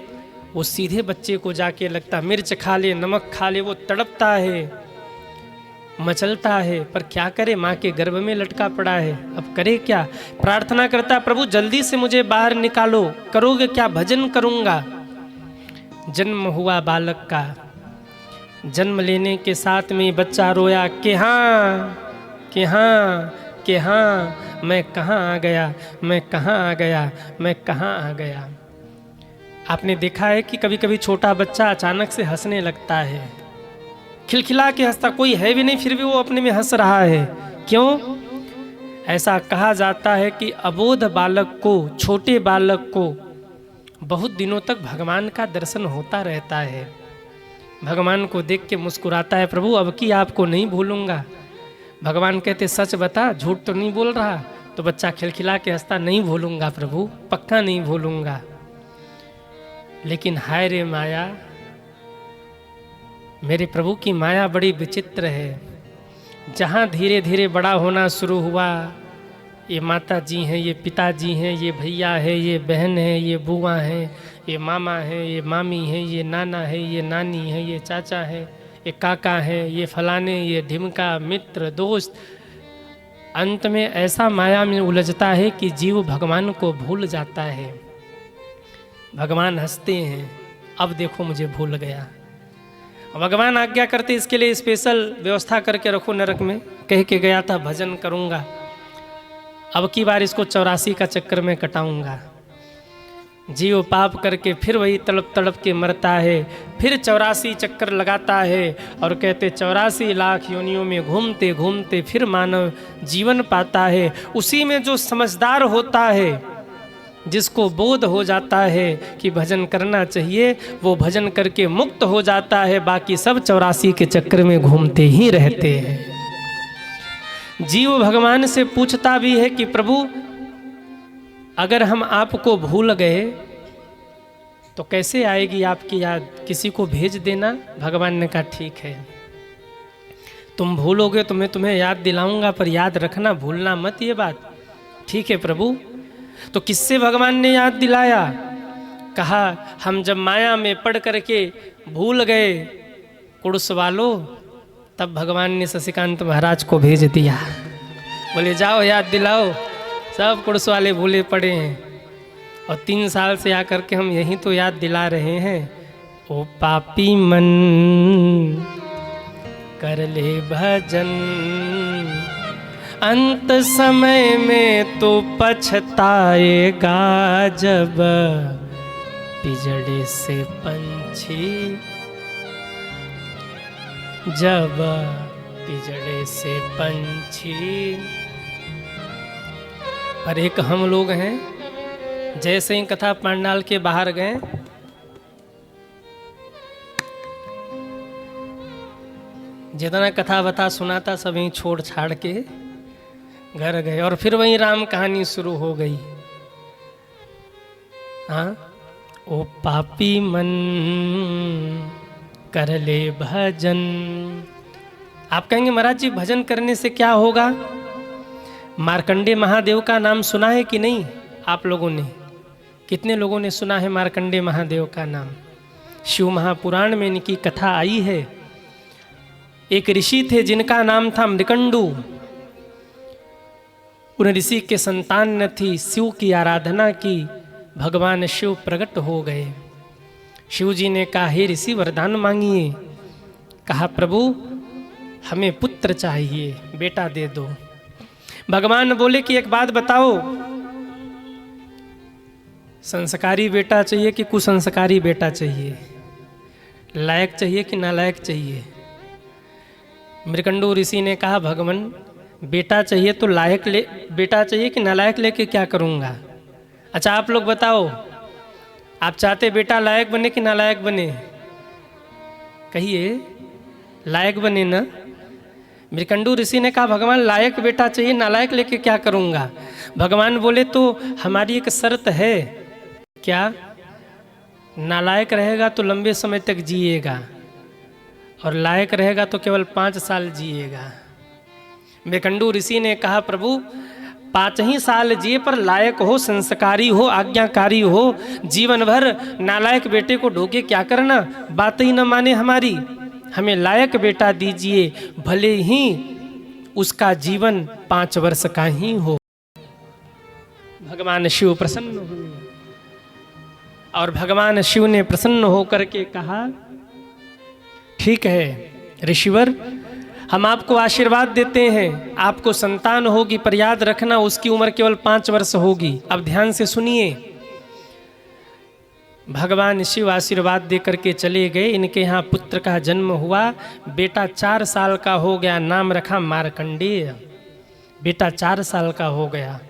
वो सीधे बच्चे को जाके लगता। मिर्च खा ले, नमक खा ले, वो तड़पता है, मचलता है, पर क्या करे, माँ के गर्भ में लटका पड़ा है। अब करे क्या? प्रार्थना करता, प्रभु जल्दी से मुझे बाहर निकालो, करोगे क्या? भजन करूंगा। जन्म हुआ बालक का। जन्म लेने के साथ में बच्चा रोया कि हाँ कि हाँ कि हाँ, मैं कहाँ आ गया, मैं कहाँ आ गया, मैं कहाँ आ गया। आपने देखा है कि कभी कभी छोटा बच्चा अचानक से हंसने लगता है, खिलखिला के हंसता, कोई है भी नहीं, फिर भी वो अपने में हंस रहा है। क्यों? ऐसा कहा जाता है कि अबोध बालक को, छोटे बालक को बहुत दिनों तक भगवान का दर्शन होता रहता है। भगवान को देख के मुस्कुराता है, प्रभु अब की आपको नहीं भूलूंगा। भगवान कहते, सच बता, झूठ तो नहीं बोल रहा? तो बच्चा खिलखिला के हंसता, नहीं भूलूंगा प्रभु, पक्का नहीं भूलूंगा। लेकिन हाय रे माया, मेरे प्रभु की माया बड़ी विचित्र है। जहाँ धीरे धीरे बड़ा होना शुरू हुआ, ये माता जी हैं, ये पिताजी हैं, ये भैया है, ये बहन है, ये बुआ है, ये मामा है, ये मामी है, ये नाना है, ये नानी है, ये चाचा है, ये काका है, ये फलाने, ये ढिमका, मित्र, दोस्त। अंत में ऐसा माया में उलझता है कि जीव भगवान को भूल जाता है। भगवान हंसते हैं, अब देखो मुझे भूल गया। भगवान आज्ञा करते, इसके लिए स्पेशल व्यवस्था करके रखो नरक में। कह के गया था भजन करूंगा, अब की बार इसको 84 का चक्कर में कटाऊंगा। जीव पाप करके फिर वही तड़प तड़प के मरता है, फिर 84 चक्कर लगाता है, और कहते 84 लाख योनियों में घूमते घूमते फिर मानव जीवन पाता है। उसी में जो समझदार होता है, जिसको बोध हो जाता है कि भजन करना चाहिए, वो भजन करके मुक्त हो जाता है। बाकी सब 84 के चक्कर में घूमते ही रहते हैं। जीव भगवान से पूछता भी है कि प्रभु अगर हम आपको भूल गए तो कैसे आएगी आपकी याद, किसी को भेज देना। भगवान ने कहा ठीक है, तुम भूलोगे तो मैं तुम्हें याद दिलाऊंगा, पर याद रखना, भूलना मत ये बात। ठीक है प्रभु। तो किससे भगवान ने याद दिलाया? कहा हम जब माया में पड़ करके भूल गए कुड़स वालों, तब भगवान ने शशिकांत महाराज को भेज दिया, बोले जाओ याद दिलाओ, सब कुर्स वाले भूले पड़े हैं और 3 साल से आकर के हम यहीं तो याद दिला रहे हैं। ओ पापी मन कर ले भजन, अंत समय में तो पछताएगा जब पिजड़े से पंछी, जब पिजड़े से पंछी। पर एक हम लोग हैं, जैसे ही कथा पंडाल के बाहर गए, जितना कथा बता सुना था सब वहीं छोड़ छाड़ के घर गए और फिर वहीं राम कहानी शुरू हो गई। हाँ, ओ पापी मन कर ले भजन। आप कहेंगे महाराज जी भजन करने से क्या होगा? मार्कंडे महादेव का नाम सुना है कि नहीं आप लोगों ने? कितने लोगों ने सुना है मार्कंडे महादेव का नाम? शिव महापुराण में इनकी कथा आई है। एक ऋषि थे जिनका नाम था मृकंडू। उन ऋषि के संतान न थी, शिव की आराधना की, भगवान शिव प्रकट हो गए। शिव जी ने कहा हे ऋषि वरदान मांगिए। कहा प्रभु हमें पुत्र चाहिए, बेटा दे दो। भगवान बोले कि एक बात बताओ, संस्कारी बेटा चाहिए कि कुसंस्कारी बेटा चाहिए? लायक चाहिए कि नालायक चाहिए? मृकंडू ऋषि ने कहा भगवान बेटा चाहिए तो लायक ले, बेटा चाहिए कि नालायक लेके क्या करूँगा? अच्छा आप लोग बताओ, आप चाहते बेटा लायक बने कि नालायक बने? कहिए लायक बने ना। मृकंडू ऋषि ने कहा भगवान लायक बेटा चाहिए, नालायक लेके क्या करूँगा? भगवान बोले तो हमारी एक शर्त है। क्या? नालायक रहेगा तो लंबे समय तक जिएगा और लायक रहेगा तो केवल 5 साल जिएगा। मृकंडू ऋषि ने कहा प्रभु 5 ही साल जिए पर लायक हो, संस्कारी हो, आज्ञाकारी हो। जीवन भर नालायक बेटे को ढोके क्या करना? बात ही न माने हमारी। हमें लायक बेटा दीजिए, भले ही उसका जीवन 5 वर्ष का ही हो। भगवान शिव प्रसन्न हुए और भगवान शिव ने प्रसन्न होकर के कहा ठीक है ऋषिवर, हम आपको आशीर्वाद देते हैं, आपको संतान होगी, पर याद रखना उसकी उम्र केवल 5 वर्ष होगी। अब ध्यान से सुनिए। भगवान शिव आशीर्वाद दे करके चले गए। इनके यहाँ पुत्र का जन्म हुआ। बेटा 4 साल का हो गया, नाम रखा मार्कंडेय। बेटा 4 साल का हो गया।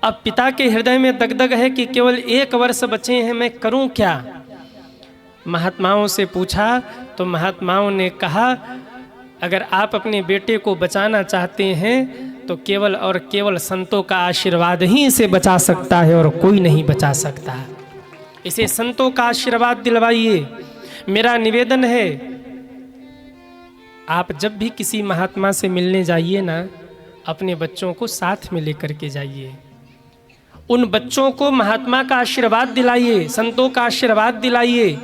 अब पिता के हृदय में दगदग है कि केवल 1 वर्ष बचे हैं, मैं करूं क्या? महात्माओं से पूछा तो महात्माओं ने कहा अगर आप अपने बेटे को बचाना चाहते हैं तो केवल और केवल संतों का आशीर्वाद ही इसे बचा सकता है और कोई नहीं बचा सकता। इसे संतों का आशीर्वाद दिलवाइए। मेरा निवेदन है आप जब भी किसी महात्मा से मिलने जाइए ना, अपने बच्चों को साथ में लेकर के जाइए। उन बच्चों को महात्मा का आशीर्वाद दिलाइए, संतों का आशीर्वाद दिलाइए।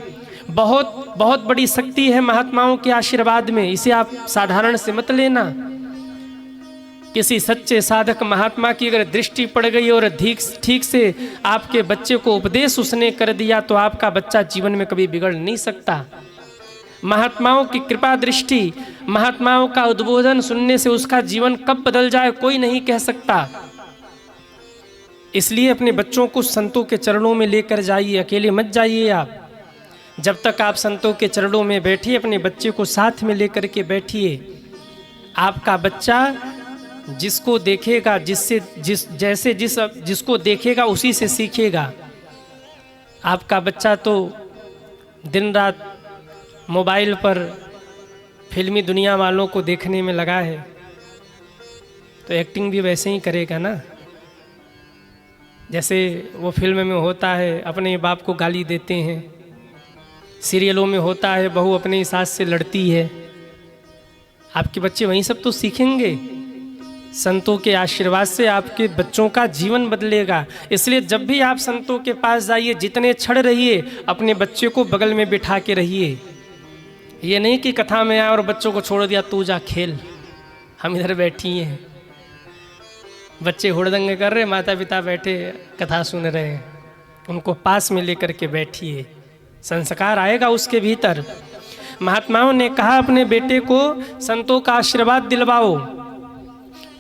बहुत बहुत बड़ी शक्ति है महात्माओं के आशीर्वाद में, इसे आप साधारण से मत लेना। किसी सच्चे साधक महात्मा की अगर दृष्टि पड़ गई और ठीक से आपके बच्चे को उपदेश उसने कर दिया तो आपका बच्चा जीवन में कभी बिगड़ नहीं सकता। महात्माओं की कृपा दृष्टि, महात्माओं का उद्बोधन सुनने से उसका जीवन कब बदल जाए कोई नहीं कह सकता। इसलिए अपने बच्चों को संतों के चरणों में लेकर जाइए, अकेले मत जाइए आप। जब तक आप संतों के चरणों में बैठिए, अपने बच्चे को साथ में लेकर के बैठिए। आपका बच्चा जिसको देखेगा, जिसको देखेगा उसी से सीखेगा। आपका बच्चा तो दिन रात मोबाइल पर फिल्मी दुनिया वालों को देखने में लगा है, तो एक्टिंग भी वैसे ही करेगा ना, जैसे वो फिल्म में होता है अपने बाप को गाली देते हैं, सीरियलों में होता है बहू अपनी सास से लड़ती है। आपके बच्चे वहीं सब तो सीखेंगे। संतों के आशीर्वाद से आपके बच्चों का जीवन बदलेगा। इसलिए जब भी आप संतों के पास जाइए, जितने क्षण रहिए, अपने बच्चे को बगल में बिठा के रहिए। ये नहीं कि कथा में आया और बच्चों को छोड़ दिया तू जा खेल, हम इधर बैठी हैं। बच्चे हुड़दंगे कर रहे, माता पिता बैठे कथा सुन रहे हैं, उनको पास में लेकर के बैठिए, संस्कार आएगा उसके भीतर। महात्माओं ने कहा अपने बेटे को संतों का आशीर्वाद दिलवाओ।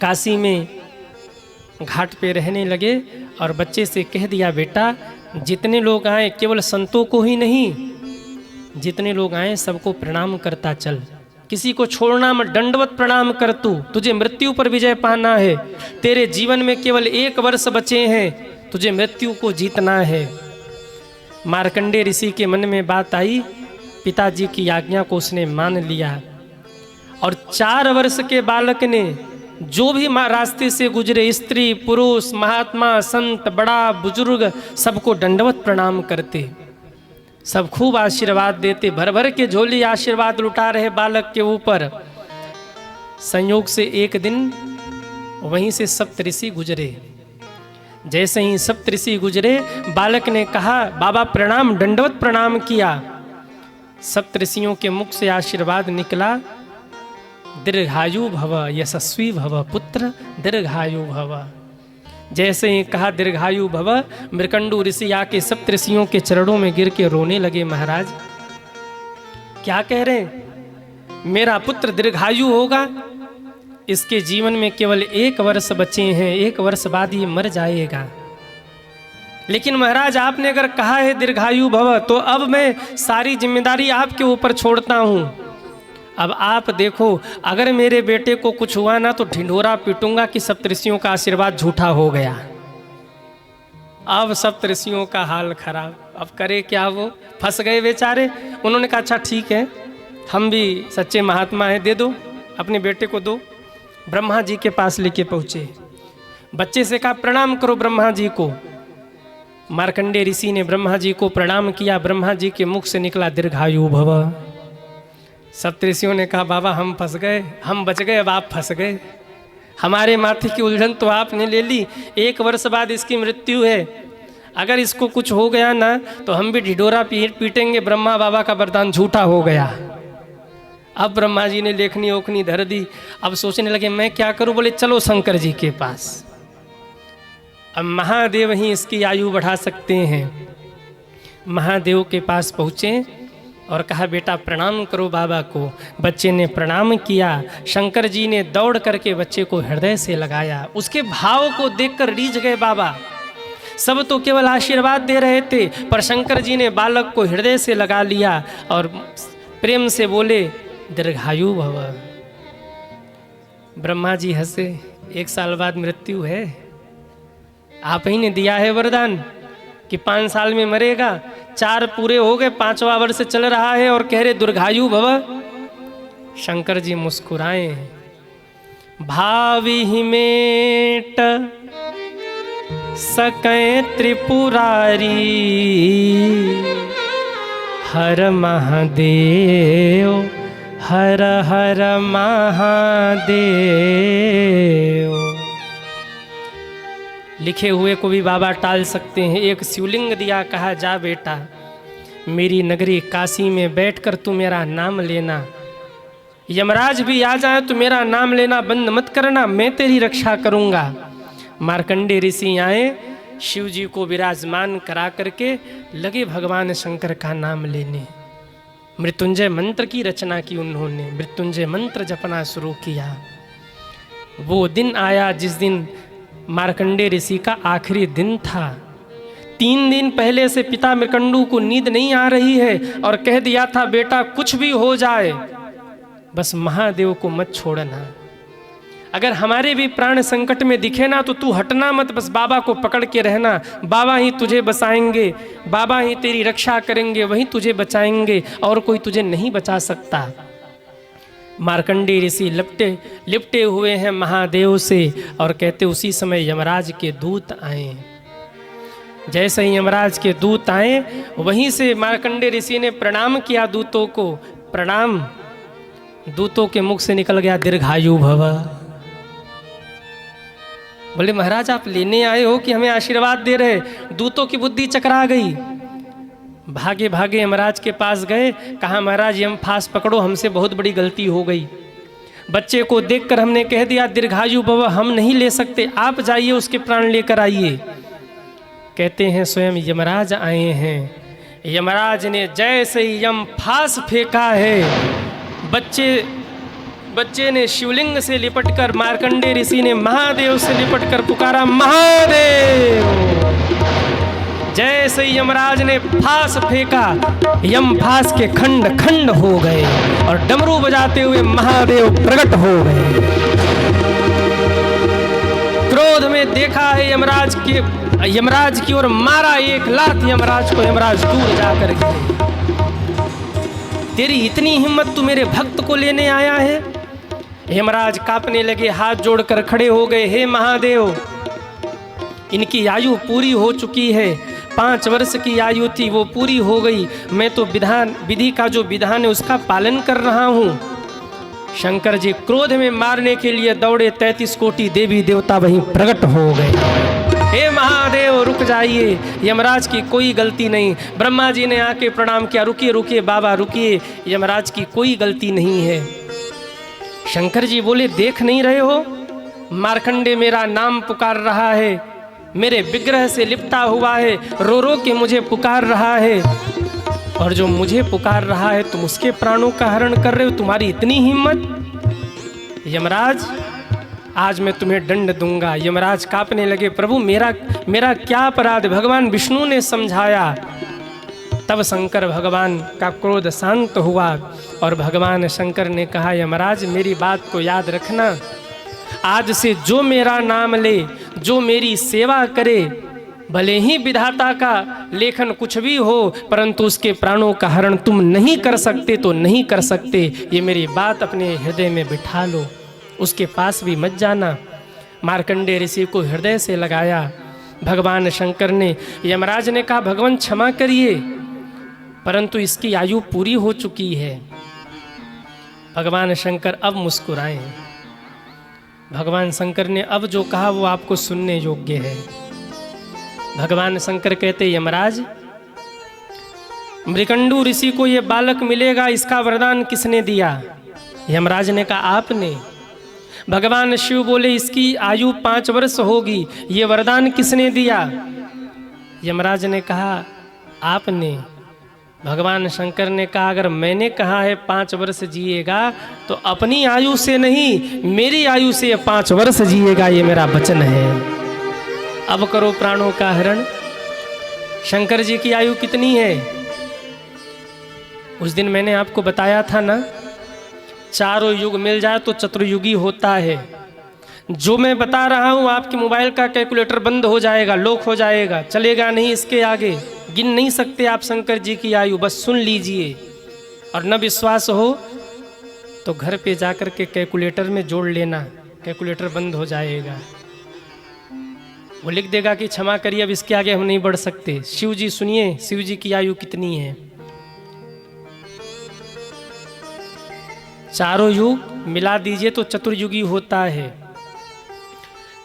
काशी में घाट पे रहने लगे और बच्चे से कह दिया बेटा जितने लोग आए केवल संतों को ही नहीं, जितने लोग आए सबको प्रणाम करता चल, किसी को छोड़ना मत, दंडवत प्रणाम कर तू, तुझे मृत्यु पर विजय पाना है। तेरे जीवन में केवल 1 वर्ष बचे हैं, तुझे मृत्यु को जीतना है। मार्कंडे ऋषि के मन में बात आई, पिताजी की आज्ञा को उसने मान लिया और 4 वर्ष के बालक ने जो भी रास्ते से गुजरे, स्त्री पुरुष महात्मा संत बड़ा बुजुर्ग, सबको दंडवत प्रणाम करते, सब खूब आशीर्वाद देते, भर भर के झोली आशीर्वाद लुटा रहे बालक के ऊपर। संयोग से एक दिन वहीं से सप्तऋषि गुजरे। जैसे ही सप्तऋषि गुजरे, बालक ने कहा बाबा प्रणाम, दंडवत प्रणाम किया। सप्तऋषियों के मुख से आशीर्वाद निकला, दीर्घायु भव यशस्वी भव पुत्र दीर्घायु भव। जैसे ही कहा दीर्घायु भव, मृकंडू ऋषि आके सप्तऋषियों के चरणों में गिर के रोने लगे। महाराज क्या कह रहे हैं, मेरा पुत्र दीर्घायु होगा, इसके जीवन में केवल 1 वर्ष बचे हैं, 1 वर्ष बाद ये मर जाएगा। लेकिन महाराज आपने अगर कहा है दीर्घायु भव, तो अब मैं सारी जिम्मेदारी आपके ऊपर छोड़ता हूं। अब आप देखो, अगर मेरे बेटे को कुछ हुआ ना तो ढिंढोरा पीटूंगा कि सप्तऋषियों का आशीर्वाद झूठा हो गया। अब सप्तऋषियों का हाल खराब, अब करे क्या, वो फंस गए बेचारे। उन्होंने कहा अच्छा ठीक है, हम भी सच्चे महात्मा हैं, दे दो, अपने बेटे को दो। ब्रह्मा जी के पास लेके पहुँचे, बच्चे से कहा प्रणाम करो ब्रह्मा जी को। मार्कंडे ऋषि ने ब्रह्मा जी को प्रणाम किया, ब्रह्मा जी के मुख से निकला दीर्घायु भव। सप्तऋषियों ने कहा बाबा हम फंस गए, हम बच गए, अब आप फंस गए, हमारे माथे की उलझन तो आपने ले ली। 1 वर्ष बाद इसकी मृत्यु है, अगर इसको कुछ हो गया ना तो हम भी ढिढोरा पीटेंगे, ब्रह्मा बाबा का वरदान झूठा हो गया। अब ब्रह्मा जी ने लेखनी ओखनी धर दी। अब सोचने लगे मैं क्या करूं, बोले चलो शंकर जी के पास, अब महादेव ही इसकी आयु बढ़ा सकते हैं। महादेव के पास पहुँचे और कहा बेटा प्रणाम करो बाबा को। बच्चे ने प्रणाम किया, शंकर जी ने दौड़ करके बच्चे को हृदय से लगाया। उसके भाव को देखकर रीझ गए बाबा। सब तो केवल आशीर्वाद दे रहे थे, पर शंकर जी ने बालक को हृदय से लगा लिया और प्रेम से बोले दीर्घायु भव। ब्रह्मा जी हंसे, 1 साल बाद मृत्यु है, आप ही ने दिया है वरदान कि 5 साल में मरेगा। 4 पूरे हो गए, 5वां वर्ष चल रहा है और कह रहे दीर्घायु भव। शंकर जी मुस्कुराए, भावी ही मेट सकै त्रिपुरारी, हर महादेव हर हर महादेव। लिखे हुए को भी बाबा टाल सकते हैं। एक शिवलिंग दिया, कहा जा बेटा मेरी नगरी काशी में बैठकर तू मेरा नाम लेना, यमराज भी आ जाए तो मेरा नाम लेना बंद मत करना, मैं तेरी रक्षा करूंगा। मार्कंडे ऋषि आए, शिव जी को विराजमान करा करके लगे भगवान शंकर का नाम लेने। मृत्युंजय मंत्र की रचना की उन्होंने, मृत्युंजय मंत्र जपना शुरू किया। वो दिन आया जिस दिन मार्कंडे ऋषि का आखिरी दिन था। 3 दिन पहले से पिता मृकंडू को नींद नहीं आ रही है और कह दिया था बेटा कुछ भी हो जाए बस महादेव को मत छोड़ना, अगर हमारे भी प्राण संकट में दिखे ना तो तू हटना मत, बस बाबा को पकड़ के रहना, बाबा ही तुझे बचाएंगे, बाबा ही तेरी रक्षा करेंगे, वही तुझे बचाएंगे और कोई तुझे नहीं बचा सकता। मार्कंडे ऋषि लिपटे हुए हैं महादेव से और कहते उसी समय यमराज के दूत आए। जैसे ही यमराज के दूत आए वहीं से मार्कंडे ऋषि ने प्रणाम किया दूतों को। प्रणाम, दूतों के मुख से निकल गया दीर्घायु भव। बोले महाराज आप लेने आए हो कि हमें आशीर्वाद दे रहे? दूतों की बुद्धि चकरा गई। भागे भागे यमराज के पास गए, कहा महाराज यम फांस पकड़ो, हमसे बहुत बड़ी गलती हो गई। बच्चे को देखकर हमने कह दिया दीर्घायु भव, हम नहीं ले सकते, आप जाइए उसके प्राण लेकर आइए। कहते हैं स्वयं यमराज आए हैं। यमराज ने जैसे ही यम फांस फेंका है, बच्चे ने शिवलिंग से लिपटकर, मार्कंडे ऋषि ने महादेव से लिपटकर पुकारा महादेव। जैसे ही यमराज ने फांस फेंका, यम फांस के खंड खंड हो गए और डमरू बजाते हुए महादेव प्रकट हो गए। क्रोध में देखा है यमराज की ओर मारा, एक लात यमराज को, यमराज दूर जाकर गिरे। तेरी इतनी हिम्मत, तू मेरे भक्त को लेने आया है? यमराज कांपने लगे, हाथ जोड़कर खड़े हो गए। हे महादेव, इनकी आयु पूरी हो चुकी है, 5 वर्ष की आयु थी वो पूरी हो गई। मैं तो विधि का जो विधान है उसका पालन कर रहा हूँ। शंकर जी क्रोध में मारने के लिए दौड़े, 33 कोटि देवी देवता वहीं प्रकट हो गए। हे महादेव रुक जाइए, यमराज की कोई गलती नहीं। ब्रह्मा जी ने आके प्रणाम किया, रुकिए रुकिए बाबा रुकिए, यमराज की कोई गलती नहीं है। शंकर जी बोले देख नहीं रहे हो, मार्कंडे मेरा नाम पुकार रहा है, मेरे विग्रह से लिपटा हुआ है, रो रो के मुझे पुकार रहा है, और जो मुझे पुकार रहा है तुम उसके प्राणों का हरण कर रहे हो, तुम्हारी इतनी हिम्मत। यमराज आज मैं तुम्हें दंड दूंगा। यमराज कांपने लगे, प्रभु मेरा क्या अपराध? भगवान विष्णु ने समझाया। तब शंकर भगवान का क्रोध शांत हुआ और भगवान शंकर ने कहा यमराज मेरी बात को याद रखना, आज से जो मेरा नाम ले, जो मेरी सेवा करे, भले ही विधाता का लेखन कुछ भी हो, परंतु उसके प्राणों का हरण तुम नहीं कर सकते तो नहीं कर सकते। ये मेरी बात अपने हृदय में बिठा लो, उसके पास भी मत जाना। मार्कंडे ऋषि को हृदय से लगाया भगवान शंकर ने। यमराज ने कहा भगवान क्षमा करिए, परंतु इसकी आयु पूरी हो चुकी है। भगवान शंकर अब मुस्कुराए। भगवान शंकर ने अब जो कहा वो आपको सुनने योग्य है। भगवान शंकर कहते यमराज, मृकंडू ऋषि को ये बालक मिलेगा, इसका वरदान किसने दिया? यमराज ने कहा आपने। भगवान शिव बोले इसकी आयु 5 वर्ष होगी, ये वरदान किसने दिया? यमराज ने कहा आपने। भगवान शंकर ने कहा अगर मैंने कहा है 5 वर्ष जिएगा तो अपनी आयु से नहीं, मेरी आयु से 5 वर्ष जिएगा, ये मेरा वचन है। अब करो प्राणों का हरण। शंकर जी की आयु कितनी है? उस दिन मैंने आपको बताया था ना, चारों युग मिल जाए तो चतुर्युगी होता है। जो मैं बता रहा हूँ आपके मोबाइल का कैलकुलेटर बंद हो जाएगा, लॉक हो जाएगा, चलेगा नहीं, इसके आगे गिन नहीं सकते आप शंकर जी की आयु। बस सुन लीजिए, और न विश्वास हो तो घर पे जाकर के कैलकुलेटर में जोड़ लेना, कैलकुलेटर बंद हो जाएगा। वो लिख देगा कि क्षमा करिए अब इसके आगे हम नहीं बढ़ सकते। शिव जी सुनिए, शिव जी की आयु कितनी है? चारों युग मिला दीजिए तो चतुर्युगी होता है।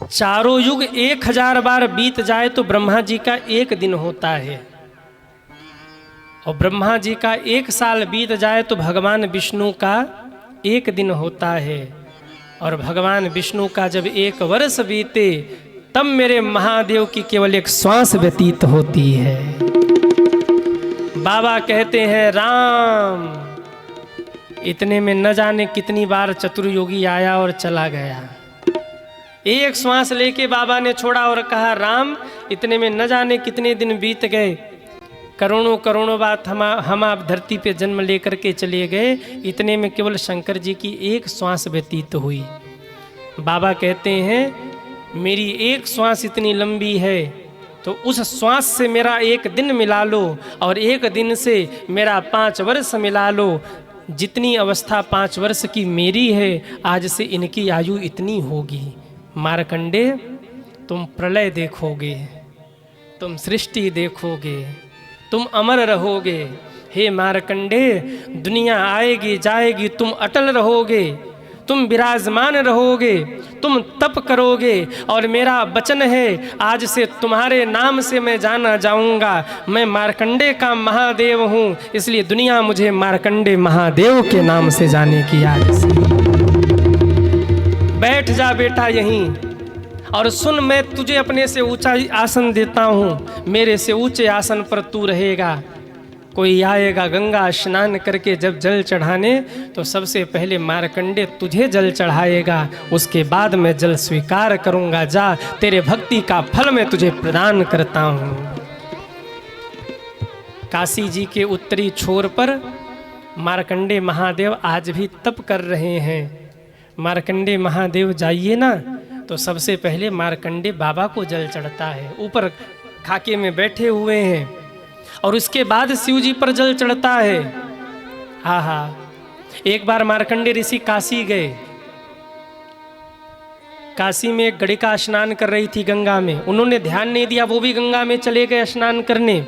चारों युग 1000 बार बीत जाए तो ब्रह्मा जी का 1 दिन होता है, और ब्रह्मा जी का 1 साल बीत जाए तो भगवान विष्णु का 1 दिन होता है, और भगवान विष्णु का जब 1 वर्ष बीते तब मेरे महादेव की केवल 1 श्वास व्यतीत होती है। बाबा कहते हैं राम, इतने में न जाने कितनी बार चतुर्योगी आया और चला गया। 1 श्वास लेके बाबा ने छोड़ा और कहा राम, इतने में न जाने कितने दिन बीत गए, करोड़ों करोड़ों बात हम आप धरती पे जन्म लेकर के चले गए, इतने में केवल शंकर जी की 1 श्वास व्यतीत हुई। बाबा कहते हैं मेरी 1 श्वास इतनी लंबी है तो उस श्वास से मेरा 1 दिन मिला लो, और 1 दिन से मेरा 5 वर्ष मिला लो। जितनी अवस्था 5 वर्ष की मेरी है, आज से इनकी आयु इतनी होगी। मार्कंडे, तुम प्रलय देखोगे, तुम सृष्टि देखोगे, तुम अमर रहोगे। हे मार्कंडे, दुनिया आएगी जाएगी, तुम अटल रहोगे। तुम विराजमान रहोगे, तुम तप करोगे और मेरा वचन है आज से तुम्हारे नाम से मैं जाना जाऊंगा। मैं मार्कंडे का महादेव हूँ, इसलिए दुनिया मुझे मार्कंडे महादेव के नाम से जाने की आज से। बैठ जा बेटा यहीं और सुन, मैं तुझे अपने से ऊंचा आसन देता हूँ, मेरे से ऊंचे आसन पर तू रहेगा। कोई आएगा गंगा स्नान करके जब जल चढ़ाने, तो सबसे पहले मार्कंडे तुझे जल चढ़ाएगा, उसके बाद मैं जल स्वीकार करूंगा। जा, तेरे भक्ति का फल मैं तुझे प्रदान करता हूँ। काशी जी के उत्तरी छोर पर मार्कंडे महादेव आज भी तप कर रहे हैं। मार्कंडे महादेव जाइए ना, तो सबसे पहले मार्कंडे बाबा को जल चढ़ता है, ऊपर खाके में बैठे हुए हैं, और उसके बाद शिव जी पर जल चढ़ता है। हाँ हाँ, एक बार मार्कंडे ऋषि काशी गए। काशी में एक गड़िका स्नान कर रही थी गंगा में, उन्होंने ध्यान नहीं दिया, वो भी गंगा में चले गए स्नान करने।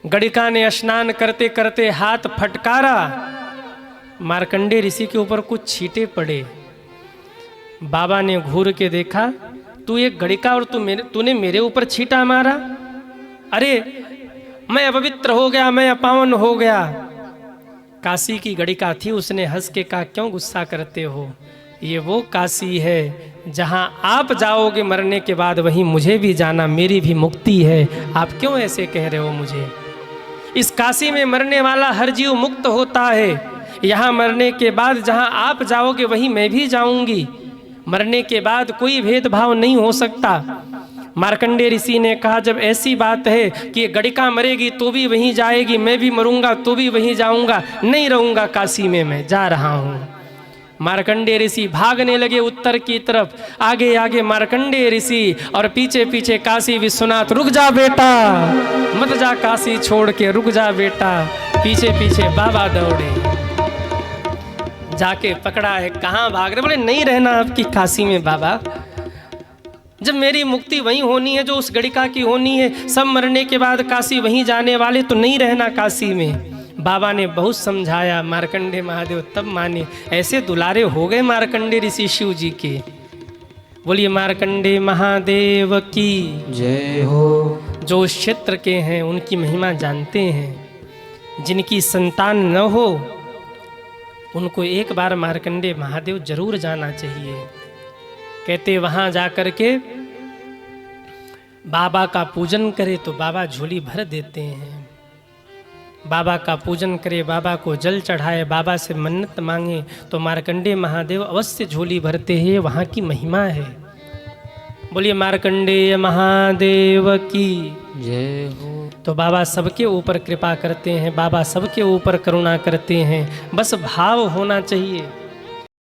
गड़िका ने स्नान करते करते हाथ फटकारा, मार्कंडे ऋषि के ऊपर कुछ छींटे पड़े। बाबा ने घूर के देखा, तू एक गड़िका और तूने मेरे ऊपर छींटा मारा? अरे मैं अपवित्र हो गया, मैं अपावन हो गया। काशी की गड़िका थी, उसने हंस के कहा, क्यों गुस्सा करते हो? ये वो काशी है जहां आप जाओगे मरने के बाद, वहीं मुझे भी जाना, मेरी भी मुक्ति है। आप क्यों ऐसे कह रहे हो मुझे? इस काशी में मरने वाला हर जीव मुक्त होता है। यहाँ मरने के बाद जहाँ आप जाओगे वहीं मैं भी जाऊंगी। मरने के बाद कोई भेदभाव नहीं हो सकता। मार्कंडे ऋषि ने कहा, जब ऐसी बात है कि ये गड़िका मरेगी तो भी वहीं जाएगी, मैं भी मरूंगा तो भी वहीं जाऊंगा, नहीं रहूंगा काशी में, मैं जा रहा हूँ। मार्कंडे ऋषि भागने लगे उत्तर की तरफ, आगे आगे मार्कंडे ऋषि और पीछे पीछे काशी विश्वनाथ। रुक जा बेटा, मत जा काशी छोड़ के, रुक जा बेटा। पीछे पीछे बाबा दौड़े, जाके पकड़ा है, कहाँ भाग रहे? बोले नहीं रहना आपकी काशी में बाबा, जब मेरी मुक्ति वहीं होनी है जो उस गड़िका की होनी है। सब मरने के बाद काशी वहीं जाने वाले, तो नहीं रहना काशी में। बाबा ने बहुत समझाया, मार्कंडे महादेव तब माने। ऐसे दुलारे हो गए मार्कंडे ऋषि शिव जी के। बोलिए मार्कंडे महादेव की जय हो। जो उस क्षेत्र के हैं उनकी महिमा जानते हैं। जिनकी संतान न हो उनको एक बार मार्कंडे महादेव जरूर जाना चाहिए। कहते वहाँ जा कर के बाबा का पूजन करे तो बाबा झोली भर देते हैं। बाबा का पूजन करे, बाबा को जल चढ़ाए, बाबा से मन्नत मांगे तो मार्कंडे महादेव अवश्य झोली भरते हैं। वहाँ की महिमा है। बोलिए मार्कंडेय महादेव की जय हो। तो बाबा सबके ऊपर कृपा करते हैं, बाबा सबके ऊपर करुणा करते हैं। बस भाव होना चाहिए।